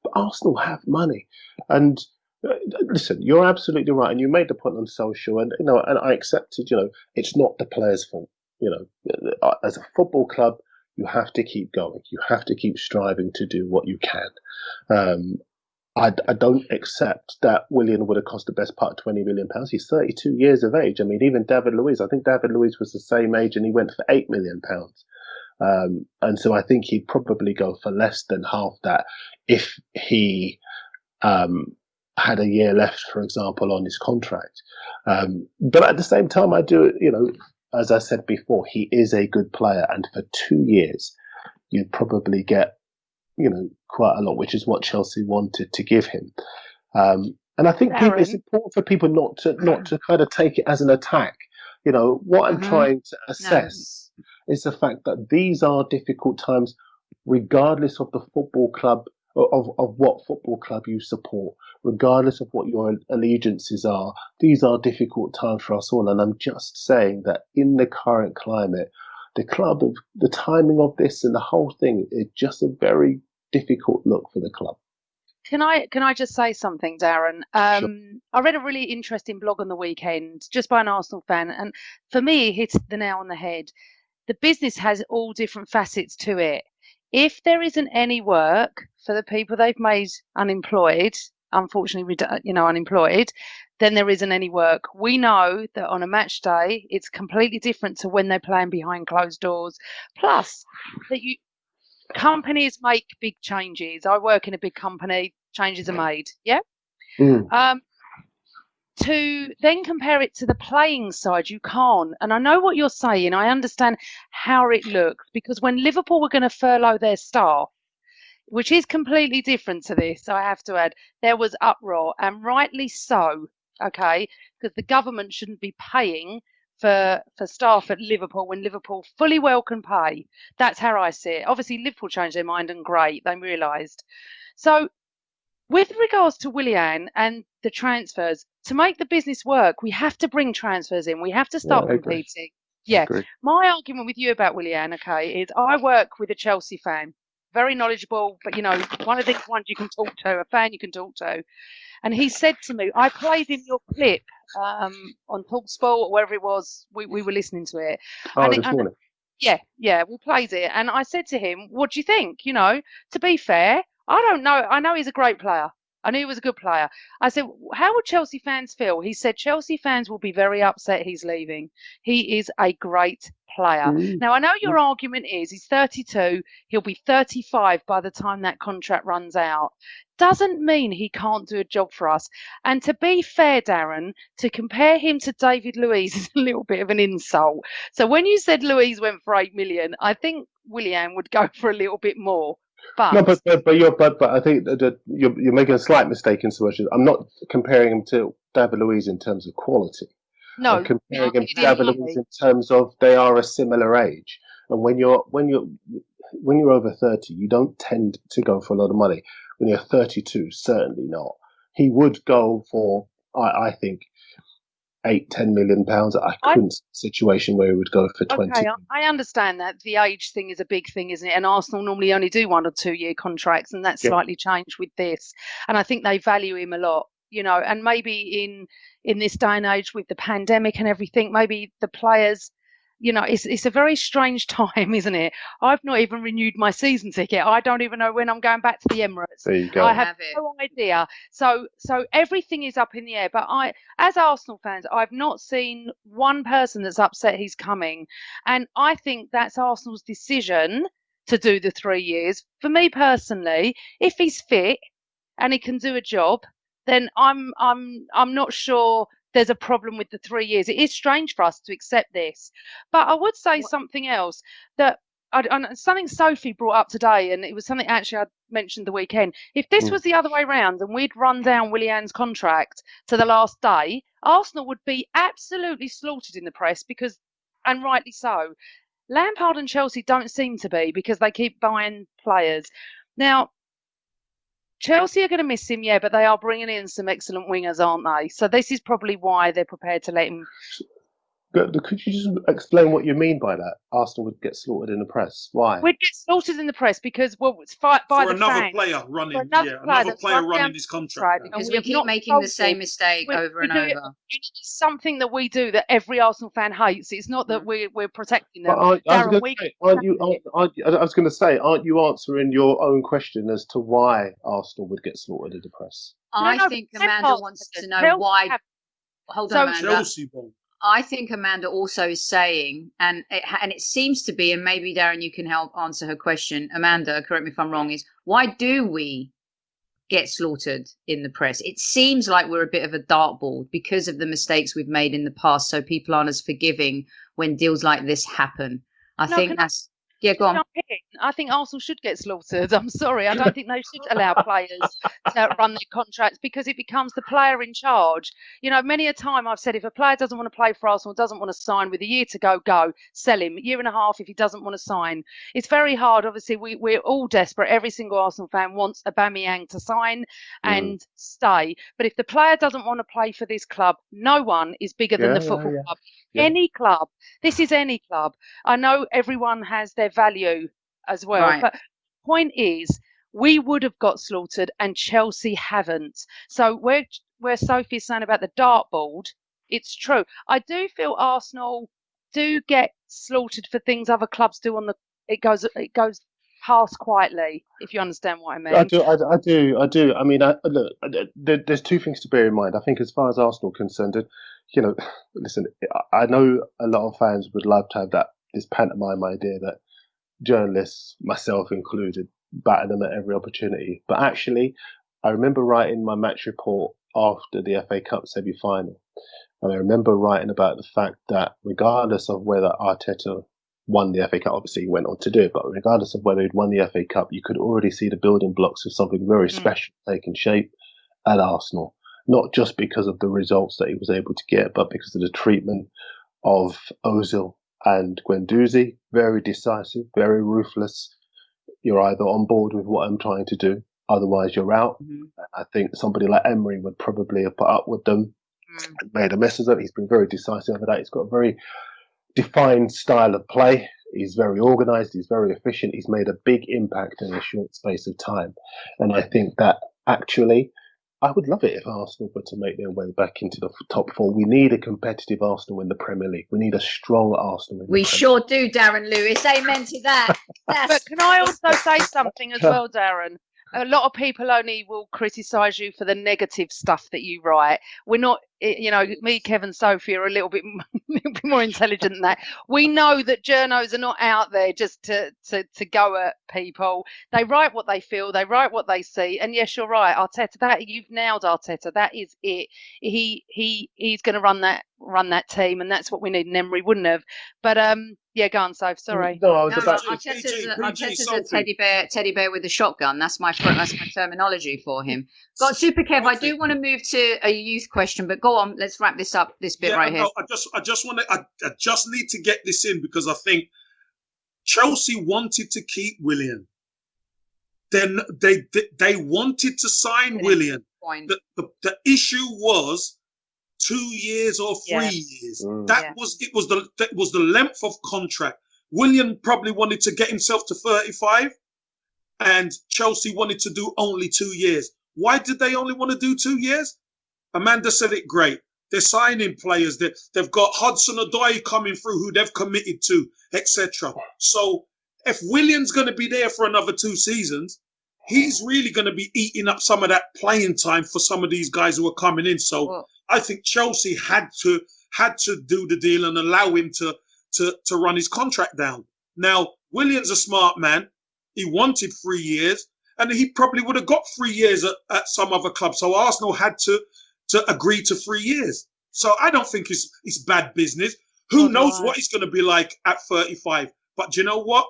But Arsenal have money. And listen, you're absolutely right. And you made the point on social, and and I accepted, it's not the players' fault. As a football club, you have to keep going. You have to keep striving to do what you can. I don't accept that Willian would have cost the best part of £20 million. He's 32 years of age. I mean, even David Luiz, I think David Luiz was the same age and he went for £8 million. And so I think he'd probably go for less than half that if he had a year left, for example, on his contract. But at the same time, I do, as I said before, he is a good player. And for 2 years, you'd probably get, quite a lot, which is what Chelsea wanted to give him. And I think it's important for people not to kind of take it as an attack. What I'm trying to assess is the fact that these are difficult times, regardless of the football club, of what football club you support, regardless of what your allegiances are. These are difficult times for us all. And I'm just saying that in the current climate, the timing of this and the whole thing is just a very difficult look for the club. Can I just say something, Darren? Sure. I read a really interesting blog on the weekend, just by an Arsenal fan, and for me, it hits the nail on the head. The business has all different facets to it. If there isn't any work for the people they've made unemployed, unfortunately, unemployed, then there isn't any work. We know that on a match day, it's completely different to when they're playing behind closed doors. Plus, that companies make big changes. I work in a big company, changes are made. Yeah. To then compare it to the playing side, you can't. And I know what you're saying. I understand how it looks, because when Liverpool were going to furlough their staff, which is completely different to this, I have to add, there was uproar, and rightly so, okay, because the government shouldn't be paying for staff at Liverpool when Liverpool fully well can pay. That's how I see it. Obviously, Liverpool changed their mind, and great, they realised. So with regards to Willian and the transfers, to make the business work, we have to bring transfers in. We have to start competing. Yeah. My argument with you about Willian, okay, is I work with a Chelsea fan, very knowledgeable, but one of the ones you can talk to, a fan you can talk to. And he said to me, I played in your clip on TalkSport or wherever it was, we were listening to it. This morning. Yeah, we played it. And I said to him, what do you think? To be fair, I don't know. I know he's a great player. I knew he was a good player. I said, how would Chelsea fans feel? He said, Chelsea fans will be very upset he's leaving. He is a great player. Now, I know your argument is he's 32. He'll be 35 by the time that contract runs out. Doesn't mean he can't do a job for us. And to be fair, Darren, to compare him to David Luiz is a little bit of an insult. So when you said Luiz went for 8 million, I think Willian would go for a little bit more. But I think that you're making a slight mistake in solutions. I'm not comparing him to David Luiz in terms of quality. No, I'm comparing him to David Luiz in terms of they are a similar age. And when you're over 30, you don't tend to go for a lot of money. When you're 32, certainly not. He would go for, I think, £8-10 million. I couldn't see a situation where he would go for 20. Okay, I understand that the age thing is a big thing, isn't it? And Arsenal normally only do 1 or 2 year contracts, and that's slightly changed with this. And I think they value him a lot, and maybe in this day and age with the pandemic and everything, maybe the players, it's a very strange time, isn't it? I've not even renewed my season ticket. I don't even know when I'm going back to the Emirates. There you go. I have no idea. So everything is up in the air. But as Arsenal fans, I've not seen one person that's upset he's coming. And I think that's Arsenal's decision to do the 3 years. For me personally, if he's fit and he can do a job, then I'm not sure there's a problem with the 3 years. It is strange for us to accept this. But I would say something else, that something Sophie brought up today, and it was something actually I mentioned the weekend. If this was the other way around and we'd run down Willian's contract to the last day, Arsenal would be absolutely slaughtered in the press, and rightly so. Lampard and Chelsea don't seem to be, because they keep buying players. Now, Chelsea are going to miss him, yeah, but they are bringing in some excellent wingers, aren't they? So this is probably why they're prepared to let him. But could you just explain what you mean by that? Arsenal would get slaughtered in the press. Why? We'd get slaughtered in the press because, well, it's by For the another fans. player running, For another player another that's player run running down his the contract. contract, down. Because and we have keep not making the told same him. mistake over and do it. over. It's something that we do that every Arsenal fan hates. It's not that we're protecting them. But I Darren, was going to say, aren't you answering your own question as to why Arsenal would get slaughtered in the press? I think Amanda wants to know why. Hold on, Amanda. Chelsea, bro. I think Amanda also is saying, and it seems to be, and maybe Darren, you can help answer her question. Amanda, correct me if I'm wrong, is why do we get slaughtered in the press? It seems like we're a bit of a dartboard because of the mistakes we've made in the past, so people aren't as forgiving when deals like this happen. I think that's... Yeah, go on. I think Arsenal should get slaughtered. I'm sorry. I don't think they should allow players to run their contracts, because it becomes the player in charge. You know, many a time I've said, if a player doesn't want to play for Arsenal, doesn't want to sign, with a year to go, sell him. A year and a half if he doesn't want to sign. It's very hard. Obviously, we're all desperate. Every single Arsenal fan wants Aubameyang to sign and stay. But if the player doesn't want to play for this club, no one is bigger than the football club. Yeah. Any club. This is any club. I know everyone has their value as well. Right. But the point is, we would have got slaughtered and Chelsea haven't. So where Sophie's saying about the dartboard, it's true. I do feel Arsenal do get slaughtered for things other clubs do it goes past quietly, if you understand what I mean. I do. I mean, look, there's two things to bear in mind. I think as far as Arsenal concerned, you know, listen, I know a lot of fans would love to have this pantomime idea that journalists, myself included, batter them at every opportunity. But actually, I remember writing my match report after the FA Cup semi-final. And I remember writing about the fact that regardless of whether Arteta won the FA Cup, obviously he went on to do it, but regardless of whether he'd won the FA Cup, you could already see the building blocks of something very special taking shape at Arsenal. Not just because of the results that he was able to get, but because of the treatment of Ozil and Guendouzi. Very decisive, very ruthless. You're either on board with what I'm trying to do, otherwise you're out. I think somebody like Emery would probably have put up with them, made a mess of it. He's been very decisive over that. He's got a very defined style of play. He's very organised. He's very efficient. He's made a big impact in a short space of time. And I think that actually, I would love it if Arsenal were to make their way back into the top four. We need a competitive Arsenal in the Premier League. We need a strong Arsenal. We sure do, Darren Lewis. Amen to that. But can I also say something as well, Darren? A lot of people only will criticise you for the negative stuff that you write. We're not, you know, me, Kev, Sophie are a little bit more intelligent than that. We know that journos are not out there just to go at people. They write what they feel, they write what they see. And yes, you're right, Arteta. You've nailed Arteta. That is it. He's going to run that team, and that's what we need. And Emery wouldn't have. But yeah, go on, Soph. Sorry. No, I was about Arteta's a teddy bear with a shotgun. That's my terminology for him. Got Super Kev. I do want to move to a youth question, but go on. Let's wrap this up. This bit right here. I just need to get this in because I think Chelsea wanted to keep Willian. Then they wanted to sign Willian. The issue was 2 years or 3 years. That was the length of contract. Willian probably wanted to get himself to 35, and Chelsea wanted to do only 2 years. Why did they only want to do 2 years? Amanda said it great. They're signing players. They've got Hudson-Odoi coming through who they've committed to, etc. So if Willian's going to be there for another 2 seasons, he's really going to be eating up some of that playing time for some of these guys who are coming in. So I think Chelsea had to do the deal and allow him to run his contract down. Now, Willian's a smart man. He wanted 3 years, and he probably would have got 3 years at some other club. So Arsenal had to agree to 3 years. So I don't think it's bad business. Who knows what he's going to be like at 35? But do you know what?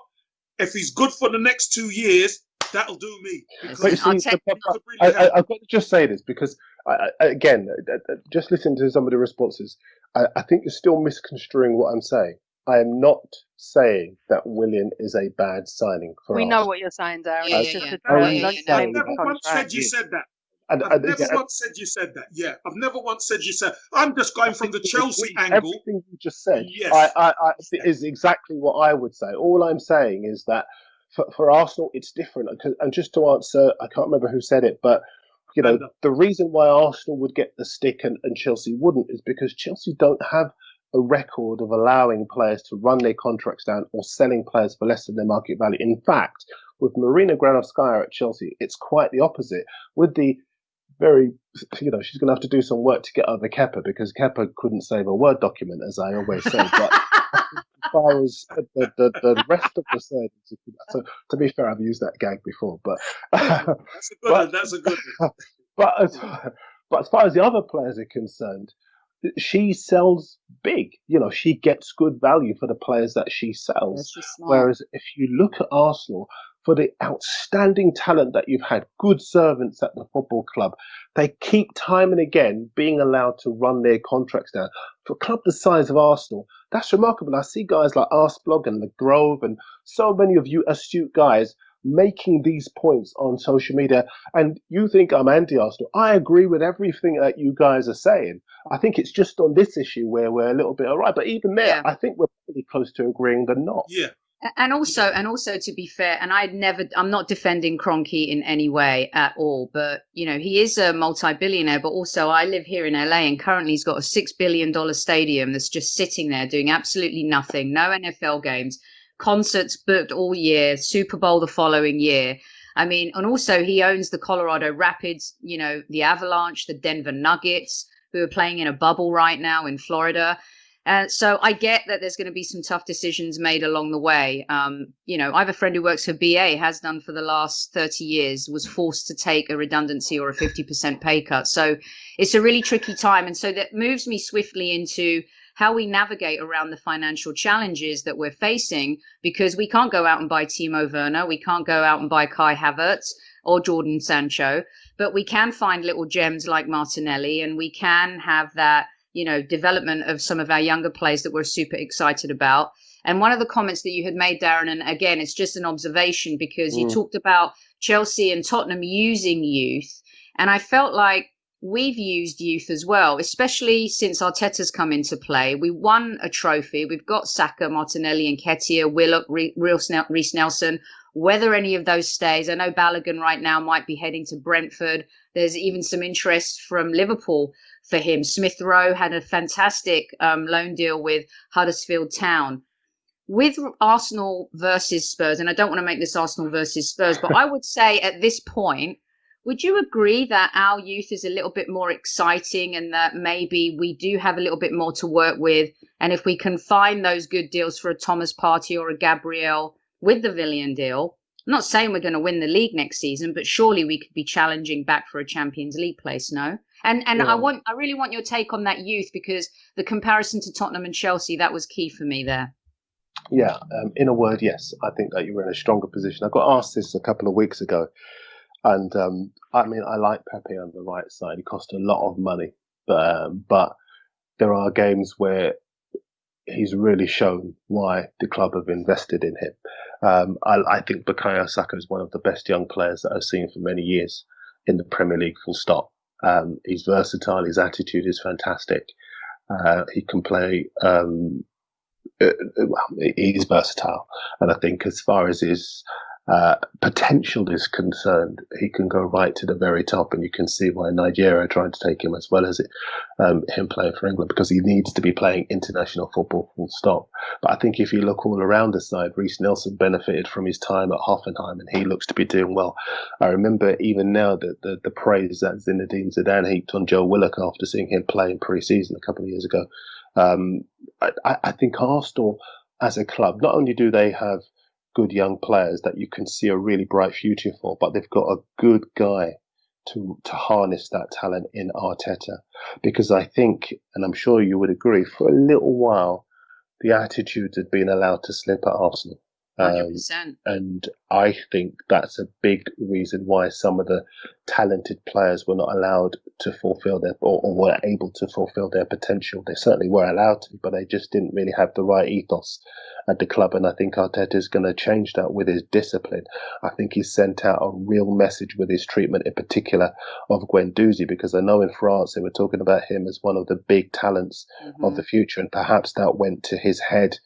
If he's good for the next 2 years, that'll do me. I've got to just say this because, again, just listen to some of the responses. I think you're still misconstruing what I'm saying. I am not saying that Willian is a bad signing for We us. know what you're saying, Darren. Yeah, It's yeah, just yeah. a I've long saying term never once said contract. you said that. And, I've never once said you said that. Yeah, I've never once said you said. I'm just going from the Chelsea angle. Everything you just said Yes. is exactly what I would say. All I'm saying is that for Arsenal, it's different. And just to answer, I can't remember who said it, but you know, the reason why Arsenal would get the stick and Chelsea wouldn't is because Chelsea don't have a record of allowing players to run their contracts down or selling players for less than their market value. In fact, with Marina Granovskaya at Chelsea, it's quite the opposite. With the very, you know, she's going to have to do some work to get over Kepa because Kepa couldn't save a Word document, as I always say. But as far as the rest of the surgeons, so to be fair, I've used that gag before, but that's a good one. That's a good one. But as far as the other players are concerned, she sells big. You know, she gets good value for the players that she sells. Whereas if you look at Arsenal, for the outstanding talent that you've had, good servants at the football club, they keep time and again being allowed to run their contracts down. For a club the size of Arsenal, that's remarkable. I see guys like Arsblog and The Grove and so many of you astute guys making these points on social media, and you think I'm anti-Arsenal. I agree with everything that you guys are saying. I think it's just on this issue where we're a little bit all right, but even there, I think we're pretty close to agreeing than not. Yeah. And also to be fair, and I'm not defending Kroenke in any way at all, but you know, he is a multi-billionaire, but also I live here in LA and currently he's got a $6 billion stadium that's just sitting there doing absolutely nothing, no NFL games, concerts booked all year, Super Bowl the following year. I mean, and also he owns the Colorado Rapids, you know, the Avalanche, the Denver Nuggets, who are playing in a bubble right now in Florida. So I get that there's going to be some tough decisions made along the way. You know, I have a friend who works for BA, has done for the last 30 years, was forced to take a redundancy or a 50% pay cut. So it's a really tricky time. And so that moves me swiftly into how we navigate around the financial challenges that we're facing, because we can't go out and buy Timo Werner. We can't go out and buy Kai Havertz or Jordan Sancho, but we can find little gems like Martinelli, and we can have that, you know, development of some of our younger players that we're super excited about. And one of the comments that you had made, Darren, and again, it's just an observation because you talked about Chelsea and Tottenham using youth. And I felt like we've used youth as well, especially since Arteta's come into play. We won a trophy. We've got Saka, Martinelli, and Nketiah, Willock, Reece Nelson. Whether any of those stays, I know Balogun right now might be heading to Brentford. There's even some interest from Liverpool for him. Smith Rowe had a fantastic loan deal with Huddersfield Town. With Arsenal versus Spurs, and I don't want to make this Arsenal versus Spurs, but I would say at this point, would you agree that our youth is a little bit more exciting and that maybe we do have a little bit more to work with? And if we can find those good deals for a Thomas Partey or a Gabriel with the Willian deal, I'm not saying we're going to win the league next season, but surely we could be challenging back for a Champions League place, no? And I really want your take on that youth, because the comparison to Tottenham and Chelsea, that was key for me there. Yeah, in a word, yes. I think that you were in a stronger position. I got asked this a couple of weeks ago, and I mean, I like Pepe on the right side. He cost a lot of money, but there are games where he's really shown why the club have invested in him. I think Bukayo Saka is one of the best young players that I've seen for many years in the Premier League, full stop. He's versatile. His attitude is fantastic. He can play. He's versatile, and I think as far as his potential is concerned, he can go right to the very top, and you can see why Nigeria are trying to take him, as well as him playing for England, because he needs to be playing international football, full stop. But I think if you look all around the side, Reece Nelson benefited from his time at Hoffenheim, and he looks to be doing well. I remember even now that the praise that Zinedine Zidane heaped on Joe Willock after seeing him play in pre-season a couple of years ago. I think Arsenal as a club, not only do they have good young players that you can see a really bright future for, but they've got a good guy to harness that talent in Arteta. Because I think, and I'm sure you would agree, for a little while, the attitudes had been allowed to slip at Arsenal. 100%. And I think that's a big reason why some of the talented players were not allowed to fulfill their, or were able to fulfill their potential. They certainly were allowed to, but they just didn't really have the right ethos at the club. And I think Arteta is going to change that with his discipline. I think he's sent out a real message with his treatment, in particular of Guendouzi, because I know in France they were talking about him as one of the big talents of the future, and perhaps that went to his head.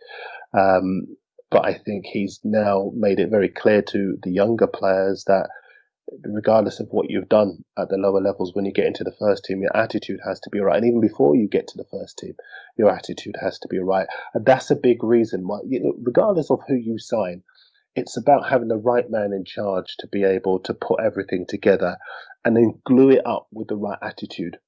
But I think he's now made it very clear to the younger players that regardless of what you've done at the lower levels, when you get into the first team, your attitude has to be right. And even before you get to the first team, your attitude has to be right. And that's a big reason why, regardless of who you sign, it's about having the right man in charge to be able to put everything together and then glue it up with the right attitude.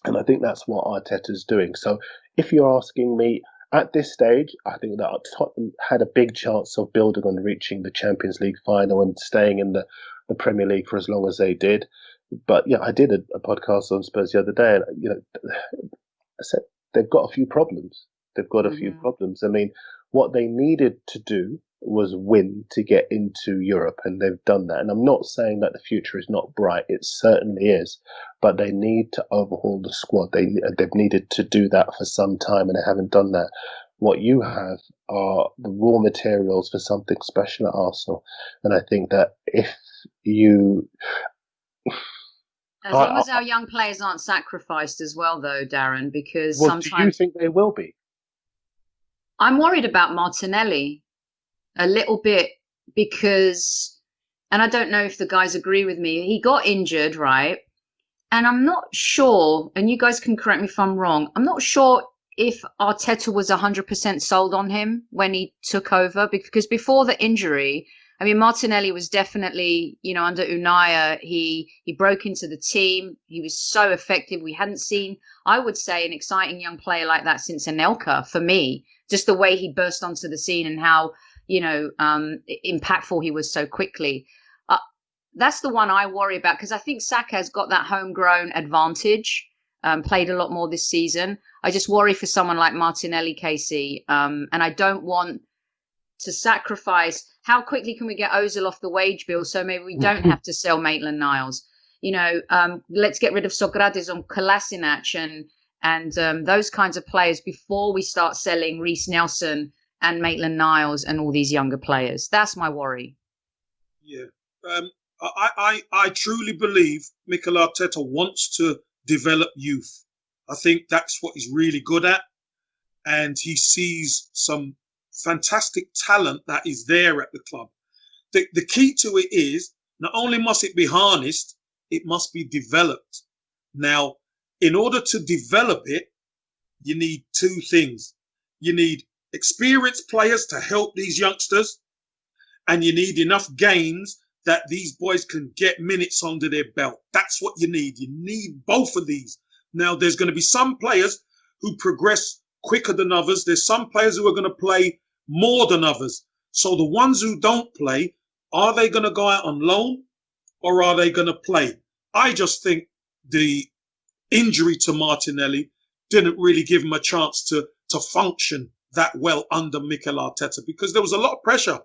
And I think that's what Arteta's doing. So if you're asking me, at this stage, I think that Tottenham had a big chance of building on reaching the Champions League final and staying in the Premier League for as long as they did. But yeah, I did a podcast on Spurs the other day, and I said they've got a few problems. They've got a few problems. I mean, what they needed to do was win to get into Europe, and they've done that. And I'm not saying that the future is not bright; it certainly is. But they need to overhaul the squad. They've needed to do that for some time, and they haven't done that. What you have are the raw materials for something special at Arsenal, and I think that if you, as long as our young players aren't sacrificed as well, though, Darren, because sometimes do you think they will be? I'm worried about Martinelli a little bit because, and I don't know if the guys agree with me, he got injured, right? And I'm not sure, and you guys can correct me if I'm wrong, I'm not sure if Arteta was 100% sold on him when he took over, because before the injury, I mean, Martinelli was definitely, under Unai, he broke into the team. He was so effective. We hadn't seen, I would say, an exciting young player like that since Anelka, for me. Just the way he burst onto the scene and how, impactful he was so quickly. That's the one I worry about, because I think Saka's got that homegrown advantage, played a lot more this season. I just worry for someone like Martinelli, Casey, and I don't want to sacrifice. How quickly can we get Ozil off the wage bill so maybe we don't have to sell Maitland-Niles? Let's get rid of Sokratis on Kolasinac and those kinds of players before we start selling Reece Nelson and Maitland-Niles and all these younger players. That's my worry. Yeah. I truly believe Mikel Arteta wants to develop youth. I think that's what he's really good at. And he sees some fantastic talent that is there at the club. The key to it is not only must it be harnessed, it must be developed. Now, in order to develop it, you need two things. You need experienced players to help these youngsters, and you need enough games that these boys can get minutes under their belt. That's what you need. You need both of these. Now, there's going to be some players who progress quicker than others. There's some players who are going to play more than others. So the ones who don't play, are they going to go out on loan or are they going to play? I just think the injury to Martinelli didn't really give him a chance to function that well under Mikel Arteta, because there was a lot of pressure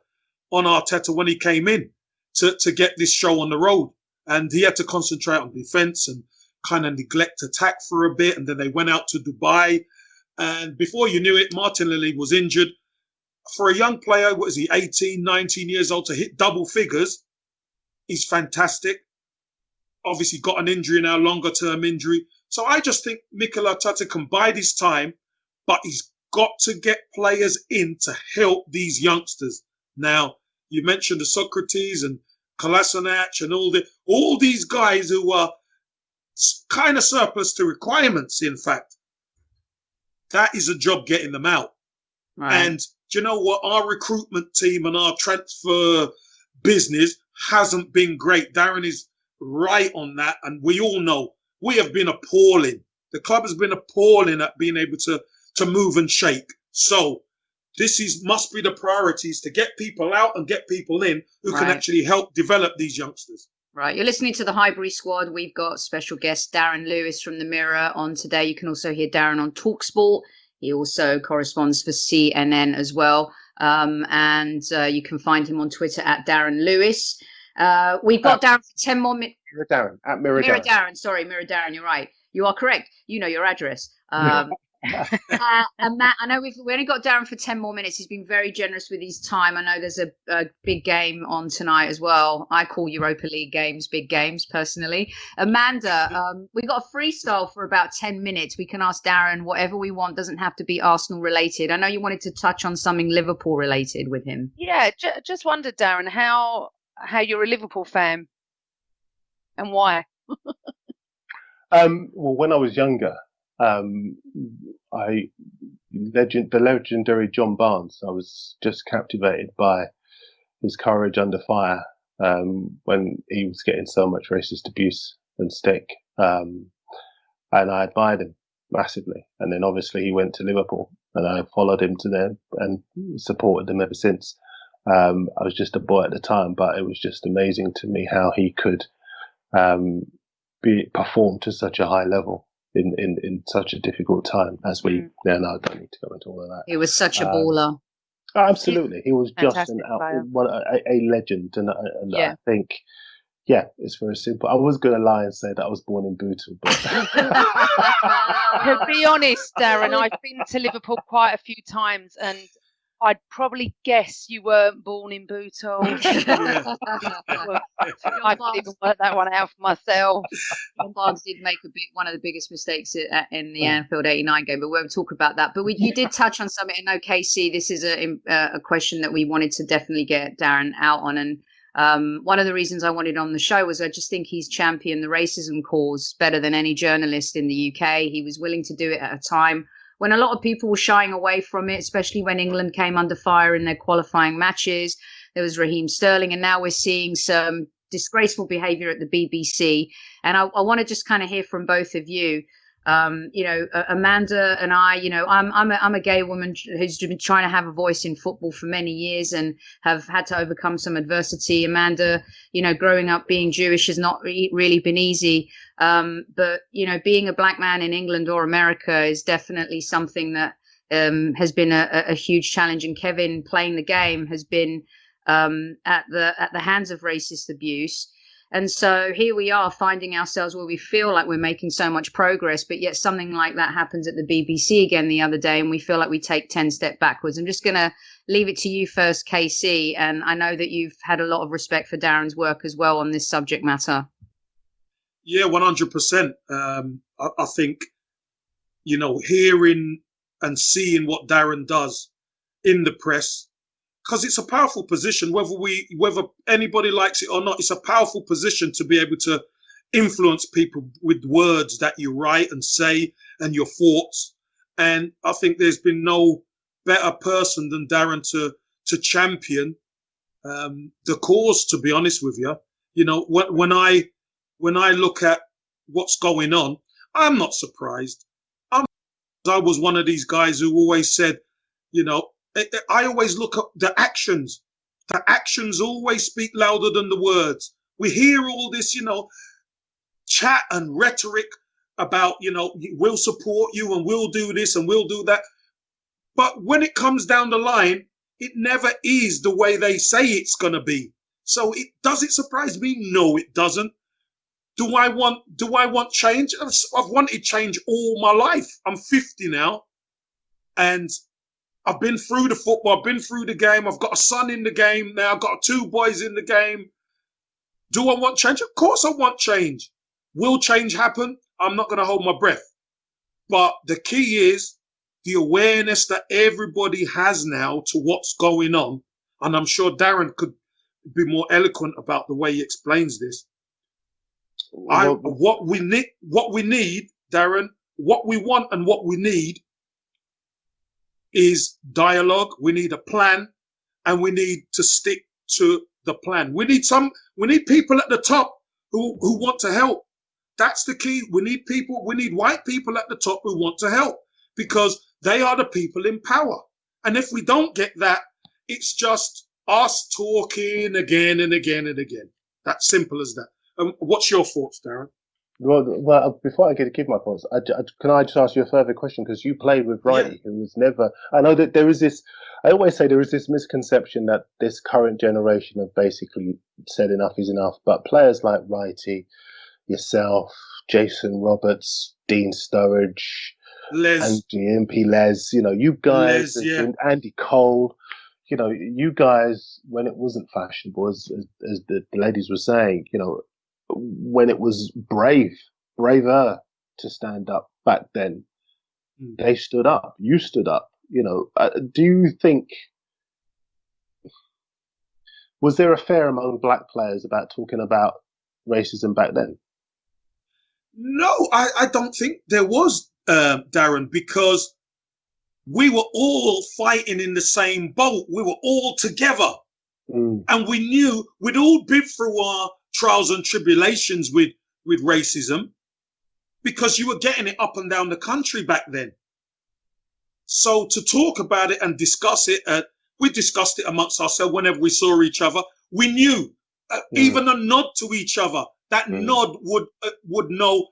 on Arteta when he came in to get this show on the road. And he had to concentrate on defence and kind of neglect attack for a bit. And then they went out to Dubai. And before you knew it, Martinelli was injured. For a young player, what is he, 18, 19 years old, to hit double figures, he's fantastic. Obviously got an injury now, longer term injury. So I just think Mikel Arteta can bide his time, but he's got to get players in to help these youngsters. Now, you mentioned the Sokratis and Kolasinac and all these guys who are kind of surplus to requirements, in fact. That is a job getting them out. Right. And do you know what? Our recruitment team and our transfer business hasn't been great. Darren is right on that. And we all know we have been appalling. The club has been appalling at being able to move and shake. So this must be the priorities, to get people out and get people in who can actually help develop these youngsters. Right. You're listening to the Highbury Squad. We've got special guest Darren Lewis from the Mirror on today. You can also hear Darren on TalkSport. He also corresponds for CNN as well. and you can find him on Twitter at Darren Lewis. We've got Darren for 10 more minutes. Mirror Darren, at Mirror Darren. Darren. Sorry, Mirror Darren, you're right. You are correct. You know your address. And Matt, I know we only got Darren for 10 more minutes. He's been very generous with his time. I know there's a big game on tonight as well. I call Europa League games big games personally. Amanda, we got a freestyle for about 10 minutes. We can ask Darren whatever we want. Doesn't have to be Arsenal related. I know you wanted to touch on something Liverpool related with him. Yeah, just wondered, Darren, how you're a Liverpool fan and why. Well, when I was younger, the legendary John Barnes, I was just captivated by his courage under fire when he was getting so much racist abuse and stick, and I admired him massively. And then obviously he went to Liverpool, and I followed him to there and supported them ever since. I was just a boy at the time, but it was just amazing to me how he could perform to such a high level in such a difficult time as we now. No, I don't need to go into all of that. He was such a baller. Absolutely, he was just a legend, and Yeah. I think, it's very simple. I was going to lie and say that I was born in Bootle, but To be honest, Darren, I've been to Liverpool quite a few times, and I'd probably guess you weren't born in Bootle. I could even work that one out for myself. John Barnes did make one of the biggest mistakes in the Anfield '89 game, but we won't talk about that. But you did touch on something in OKC. This is a question that we wanted to definitely get Darren out on, and one of the reasons I wanted on the show was I just think he's championed the racism cause better than any journalist in the UK. He was willing to do it at a time when a lot of people were shying away from it, especially when England came under fire in their qualifying matches. There was Raheem Sterling, and now we're seeing some disgraceful behaviour at the BBC. And I want to just kind of hear from both of you. Amanda and I, I'm a gay woman who's been trying to have a voice in football for many years and have had to overcome some adversity. Amanda, growing up being Jewish has not really been easy. But being a black man in England or America is definitely something that has been a huge challenge. And Kevin, playing the game, has been at the hands of racist abuse. And so here we are finding ourselves where we feel like we're making so much progress, but yet something like that happens at the BBC again the other day, and we feel like we take 10 steps backwards. I'm just going to leave it to you first, KC, and I know that you've had a lot of respect for Darren's work as well on this subject matter. Yeah, 100%. I think, hearing and seeing what Darren does in the press, because it's a powerful position, whether anybody likes it or not. It's a powerful position to be able to influence people with words that you write and say and your thoughts. And I think there's been no better person than Darren to champion the cause, to be honest with you. When I look at what's going on, I'm not surprised. I was one of these guys who always said, I always look at the actions. The actions always speak louder than the words. We hear all this, chat and rhetoric about, we'll support you and we'll do this and we'll do that. But when it comes down the line, it never is the way they say it's going to be. So does it surprise me? No, it doesn't. Do I want change? I've wanted change all my life. I'm 50 now, and I've been through the football. I've been through the game. I've got a son in the game now. I've got 2 boys in the game. Do I want change? Of course I want change. Will change happen? I'm not going to hold my breath. But the key is the awareness that everybody has now to what's going on. And I'm sure Darren could be more eloquent about the way he explains this. What we need, Darren, what we want and what we need is dialogue. We need a plan, and we need to stick to the plan. We need people at the top who want to help. That's the key. We need white people at the top who want to help, because they are the people in power. And if we don't get that, it's just us talking again and again and again. That's simple as that. What's your thoughts, Darren? Well, before I give my thoughts, can I just ask you a further question? Because you played with Righty, who was never. I know that there is this. I always say there is this misconception that this current generation have basically said enough is enough. But players like Righty, yourself, Jason Roberts, Dean Sturridge, Les, and MP Les, you guys, Les, yeah. Andy Cole, you guys, when it wasn't fashionable, as the ladies were saying, when it was braver to stand up back then, they stood up. You stood up. Do you think, was there a fair among black players about talking about racism back then? No, I don't think there was, Darren, because we were all fighting in the same boat. We were all together. And we knew we'd all been through our trials and tribulations with racism, because you were getting it up and down the country back then. So to talk about it and discuss it, we discussed it amongst ourselves whenever we saw each other. We knew even a nod to each other, that nod would know,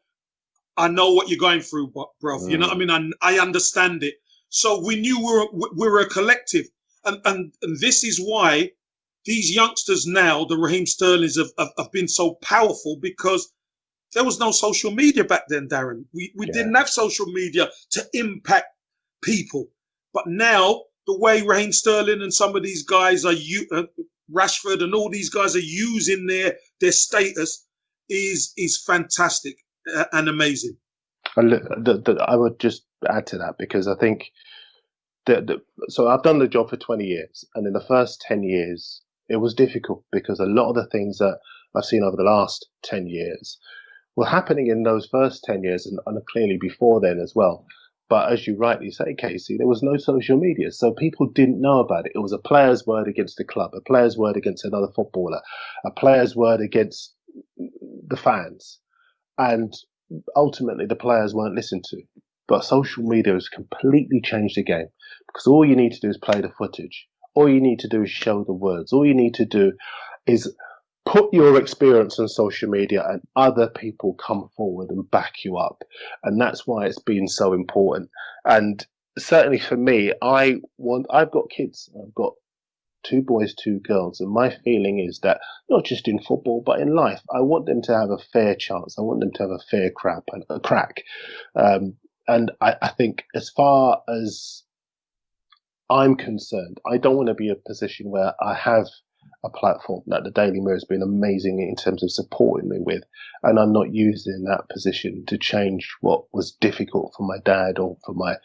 I know what you're going through, bruv. You know what I mean? I understand it. So we knew we were a collective. And this is why these youngsters now, the Raheem Sterlings, have been so powerful, because there was no social media back then, Darren. We didn't have social media to impact people. But now, the way Raheem Sterling and some of these guys are, Rashford and all these guys are using their status is fantastic and amazing. I would just add to that, because I think so I've done the job for 20 years, and in the first 10 years, it was difficult, because a lot of the things that I've seen over the last 10 years were happening in those first 10 years and clearly before then as well. But as you rightly say, Casey, there was no social media, so people didn't know about it. It was a player's word against the club, a player's word against another footballer, a player's word against the fans. And ultimately, the players weren't listened to. But social media has completely changed the game, because all you need to do is play the footage. All you need to do is show the words. All you need to do is put your experience on social media, and other people come forward and back you up. And that's why it's been so important. And certainly for me, I've got kids. I've got 2 boys, 2 girls. And my feeling is that not just in football, but in life, I want them to have a fair chance. I want them to have a fair crack. And I think, as far as I'm concerned, I don't want to be in a position where I have a platform that the Daily Mirror has been amazing in terms of supporting me with, and I'm not using that position to change what was difficult for my dad or for my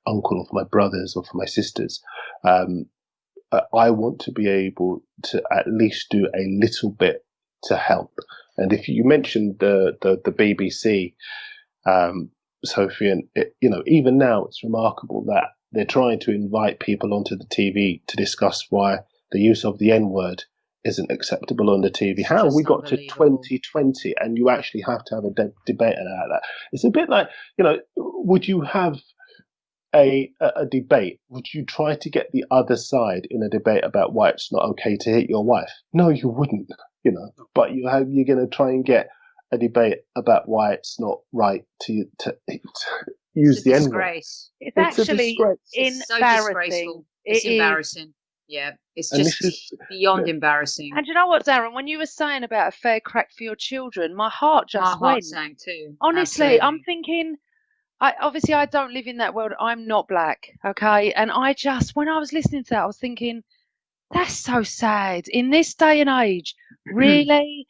uncle or for my brothers or for my sisters. I want to be able to at least do a little bit to help. And if you mentioned the BBC, Sophie, and even now it's remarkable that they're trying to invite people onto the TV to discuss why the use of the N-word isn't acceptable on the TV. How have we got to 2020 and you actually have to have a debate about that? It's a bit like, would you have a debate? Would you try to get the other side in a debate about why it's not okay to hit your wife? No, you wouldn't, but you're going to try and get a debate about why it's not right to use the N-word. It's actually embarrassing. So disgraceful. It's embarrassing. Yeah, it's just beyond embarrassing. And you know what, Darren? When you were saying about a fair crack for your children, my heart just went. Sang too. Honestly, Absolutely. I'm thinking, I don't live in that world. I'm not black, okay? And when I was listening to that, I was thinking, that's so sad. In this day and age, really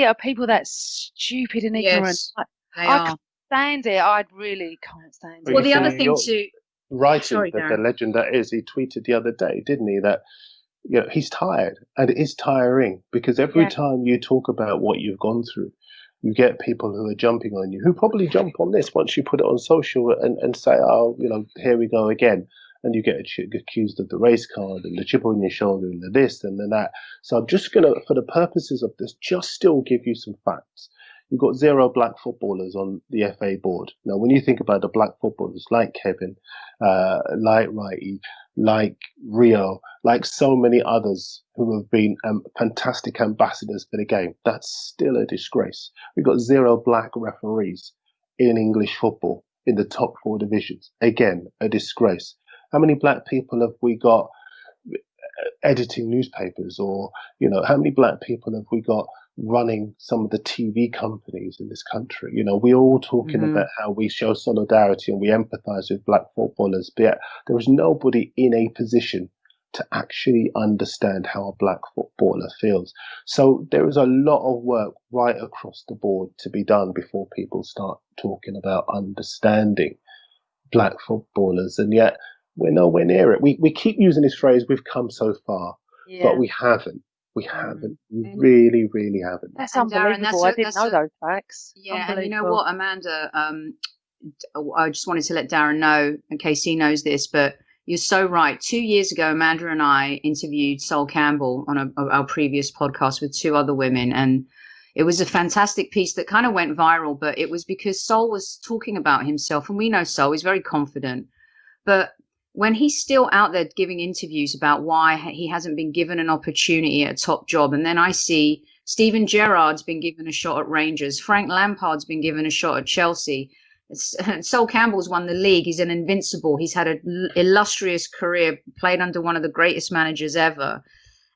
are people that stupid and ignorant? Yes, they I are. can't stand it. I really can't stand it. Well, the other thing too. Writing the legend that is, he tweeted the other day, didn't he, that he's tired, and it is tiring, because every time you talk about what you've gone through, you get people who are jumping on you, who probably jump on this once you put it on social and say, oh, here we go again, and you get accused of the race card and the chip on your shoulder and the this and the that. So I'm just going to, for the purposes of this, just still give you some facts. You've got 0 black footballers on the FA board. Now, when you think about the black footballers like Kevin, like Righty, like Rio, like so many others who have been fantastic ambassadors for the game, that's still a disgrace. We've got 0 black referees in English football in the top 4 divisions. Again, a disgrace. How many black people have we got editing newspapers, or how many black people have we got running some of the TV companies in this country? We're all talking about how we show solidarity and we empathize with black footballers, but yet there is nobody in a position to actually understand how a black footballer feels. So there is a lot of work right across the board to be done before people start talking about understanding black footballers, and yet we're nowhere near it. We keep using this phrase, we've come so far, but we haven't. We haven't. We really, really haven't. That's And Darren, unbelievable. I didn't know those facts. Yeah, and you know what, Amanda, I just wanted to let Darren know, in case he knows this, but you're so right. 2 years ago, Amanda and I interviewed Sol Campbell on our previous podcast with 2 other women, and it was a fantastic piece that kind of went viral, but it was because Sol was talking about himself, and we know Sol is very confident, but when he's still out there giving interviews about why he hasn't been given an opportunity at a top job, and then I see Steven Gerrard's been given a shot at Rangers, Frank Lampard's been given a shot at Chelsea, Sol Campbell's won the league, he's an invincible, he's had an illustrious career, played under one of the greatest managers ever.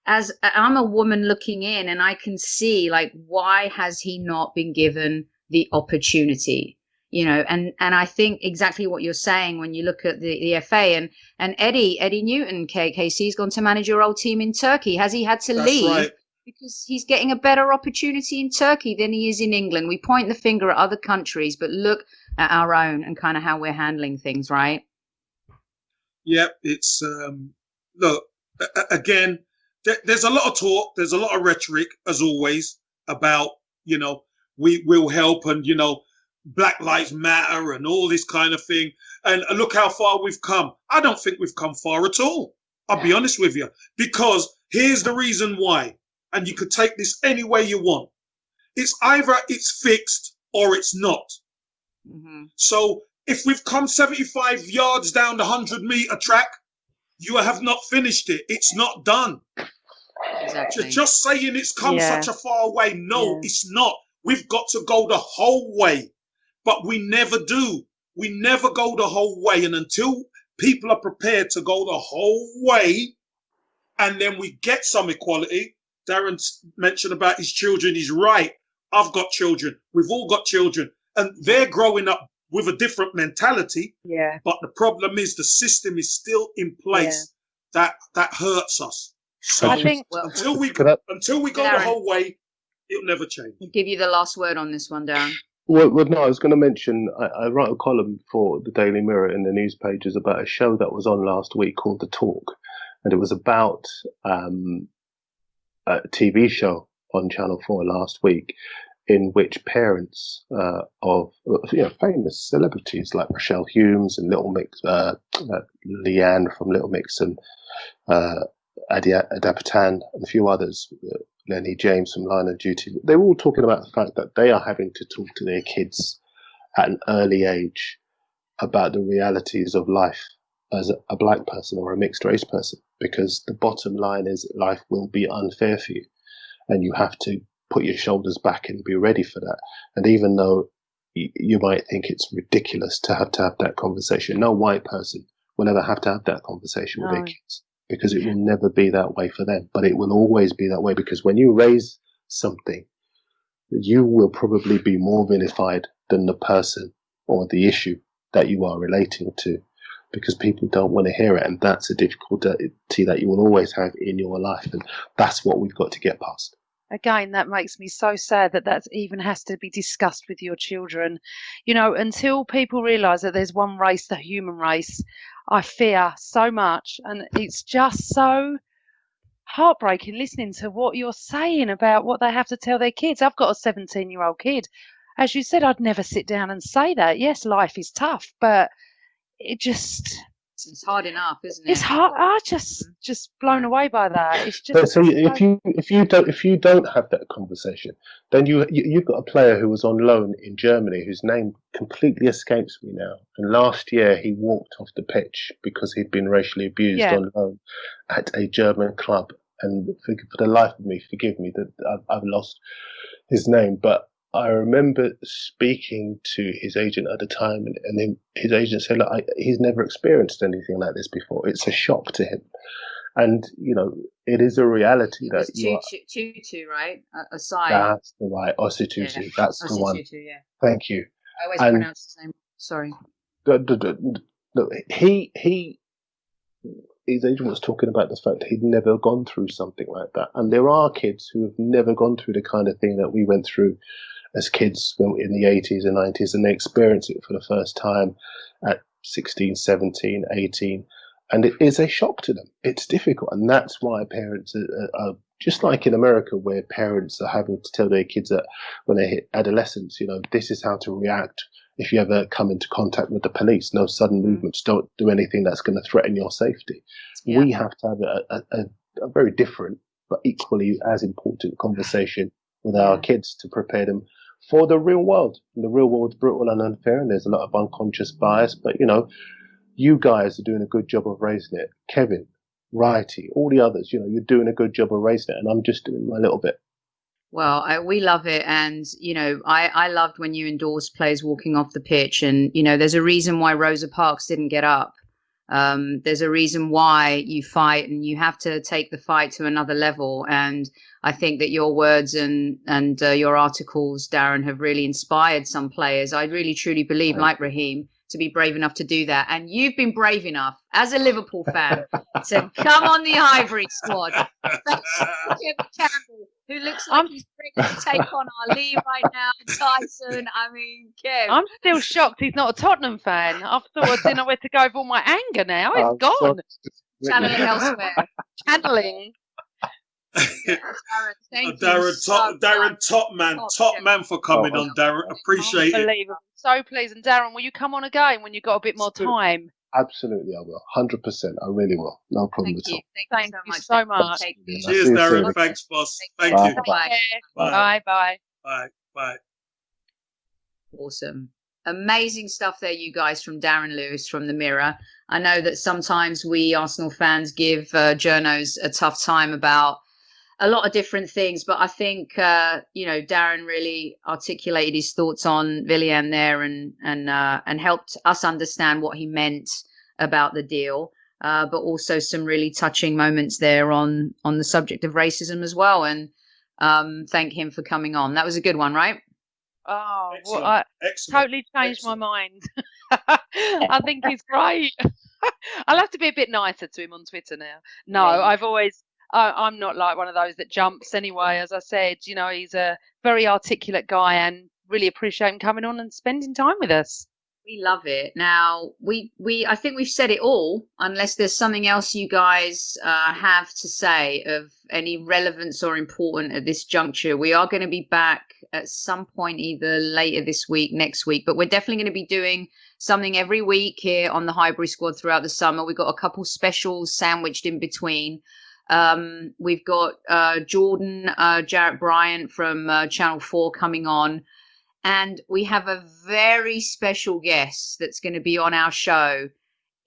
As I'm a woman looking in, and I can see, why has he not been given the opportunity? And I think exactly what you're saying when you look at the FA and Eddie Newton, KC's gone to manage your old team in Turkey. Has he had to leave? Right. Because he's getting a better opportunity in Turkey than he is in England. We point the finger at other countries, but look at our own and kind of how we're handling things, right? Yeah, it's look, again, there's a lot of talk, there's a lot of rhetoric, as always, about we will help, and Black Lives Matter and all this kind of thing. And look how far we've come. I don't think we've come far at all. I'll be honest with you, because here's the reason why. And you could take this any way you want. It's either it's fixed or it's not. Mm-hmm. So if we've come 75 yards down the 100-meter track, you have not finished it. It's not done. Exactly. Just saying it's come such a far way. No, it's not. We've got to go the whole way. But we never do. We never go the whole way. And until people are prepared to go the whole way, and then we get some equality. Darren mentioned about his children. He's right. I've got children. We've all got children. And they're growing up with a different mentality. Yeah. But the problem is the system is still in place that hurts us. So I think until we go the whole way, it'll never change. I'll give you the last word on this one, Darren. Well, no, I was going to mention, I wrote a column for the Daily Mirror in the news pages about a show that was on last week called The Talk. And it was about a TV show on Channel 4 last week in which parents of famous celebrities like Rochelle Humes and Little Mix, Leanne from Little Mix, and Adapatan and a few others, Lenny James from Line of Duty, they were all talking about the fact that they are having to talk to their kids at an early age about the realities of life as a black person or a mixed race person, because the bottom line is life will be unfair for you and you have to put your shoulders back and be ready for that. And even though you might think it's ridiculous to have that conversation, no white person will ever have to have that conversation with their kids, because it will never be that way for them. But it will always be that way, because when you raise something, you will probably be more vilified than the person or the issue that you are relating to, because people don't want to hear it. And that's a difficulty that you will always have in your life. And that's what we've got to get past. Again, that makes me so sad that even has to be discussed with your children. Until people realise that there's one race, the human race, I fear so much. And it's just so heartbreaking listening to what you're saying about what they have to tell their kids. I've got a 17-year-old kid. As you said, I'd never sit down and say that. Yes, life is tough, but it just It's hard enough, isn't it? It's hard. I just blown away by that. It's just. So if you don't have that conversation, then you've got a player who was on loan in Germany whose name completely escapes me now. And last year he walked off the pitch because he'd been racially abused on loan at a German club. And for the life of me, forgive me that I've lost his name, but I remember speaking to his agent at the time, and then his agent said, "Look, he's never experienced anything like this before. It's a shock to him." And it is a reality that Tutu, right? Aside. That's the right Ositutu. That's the one. Yeah. Thank you. I always pronounce his name. Sorry. His agent was talking about the fact that he'd never gone through something like that, and there are kids who have never gone through the kind of thing that we went through as kids in the 80s and 90s, and they experience it for the first time at 16, 17, 18, and it is a shock to them. It's difficult, and that's why parents are just like in America, where parents are having to tell their kids that when they hit adolescence, this is how to react if you ever come into contact with the police. No sudden movements, don't do anything that's going to threaten your safety. Yeah. We have to have a very different but equally as important conversation with our kids to prepare them for the real world. And the real world's brutal and unfair, and there's a lot of unconscious bias, but you guys are doing a good job of raising it. Kevin, Righty, all the others, you're doing a good job of raising it, and I'm just doing my little bit. Well, we love it. And, I loved when you endorsed players walking off the pitch. And, there's a reason why Rosa Parks didn't get up. There's a reason why you fight, and you have to take the fight to another level. And I think that your words and your articles, Darren, have really inspired some players. I really, truly believe, like Raheem, to be brave enough to do that. And you've been brave enough as a Liverpool fan to come on the Highbury squad. Kevin Campbell, who looks like he's ready to take on Ali right now, and Tyson. I mean, Kev. I'm still shocked he's not a Tottenham fan. I thought I didn't know where to go with all my anger now. It's gone. Channeling elsewhere. Channeling. Darren, thank you. Top man for coming on, Darren. Appreciate it. So pleased. And Darren, will you come on again when you've got a bit more time? Absolutely, I will. 100%. I really will. No problem at all. Thank you so much. Cheers, Darren. Thanks, boss. Thank you. Bye. Bye. Awesome. Amazing stuff there, you guys, from Darren Lewis from the Mirror. I know that sometimes we Arsenal fans give journos a tough time about a lot of different things, but I think Darren really articulated his thoughts on Willian there and helped us understand what he meant about the deal, but also some really touching moments there on the subject of racism as well. And thank him for coming on. That was a good one, right? Oh, well, I totally changed my mind. I think he's great. I'll have to be a bit nicer to him on Twitter now. No, I'm not like one of those that jumps anyway. As I said, he's a very articulate guy, and really appreciate him coming on and spending time with us. We love it. Now, I think we've said it all, unless there's something else you guys have to say of any relevance or important at this juncture. We are going to be back at some point, either later this week, next week, but we're definitely going to be doing something every week here on the Highbury Squad throughout the summer. We've got a couple specials sandwiched in between. We've got Jordan Jarrett Bryant from Channel 4 coming on, and we have a very special guest that's going to be on our show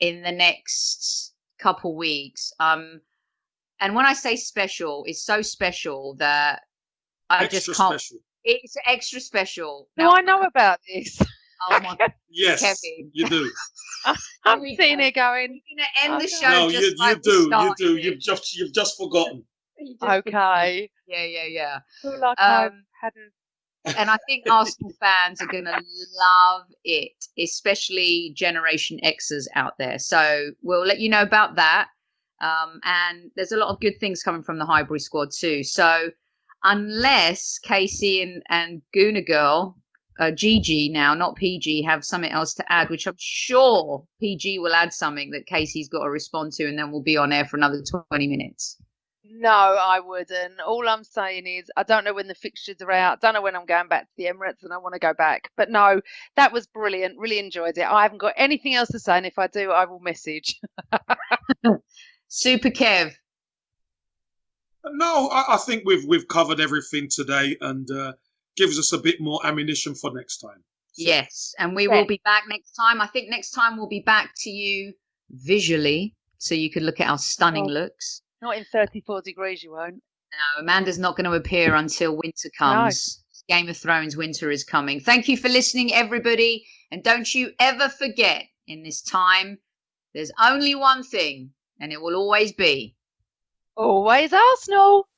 in the next couple weeks. And when I say special, it's so special that I just can't. Special. It's extra special. No, I know about this. Oh my God. Yes, Kevin. You do. I'm sitting here going. We're going to end the show. No, just you do. You've just forgotten. Okay. Yeah. Feel like I've had and I think Arsenal fans are going to love it, especially Generation Xers out there. So we'll let you know about that. And there's a lot of good things coming from the Highbury squad too. So unless Casey and Gooner Girl, Gigi now, not PG, have something else to add, which I'm sure PG will add something that Casey's got to respond to, and then we'll be on air for another 20 minutes. No, I wouldn't. All I'm saying is I don't know when the fixtures are out. Don't know when I'm going back to the Emirates and I want to go back. But no, that was brilliant. Really enjoyed it. I haven't got anything else to say, and if I do, I will message. Super Kev. No, I think we've covered everything today, and gives us a bit more ammunition for next time. So. Yes, and we will be back next time. I think next time we'll be back to you visually, so you could look at our stunning looks. Not in 34 degrees, you won't. No, Amanda's not going to appear until winter comes. No. Game of Thrones winter is coming. Thank you for listening, everybody. And don't you ever forget, in this time, there's only one thing, and it will always be. Always Arsenal.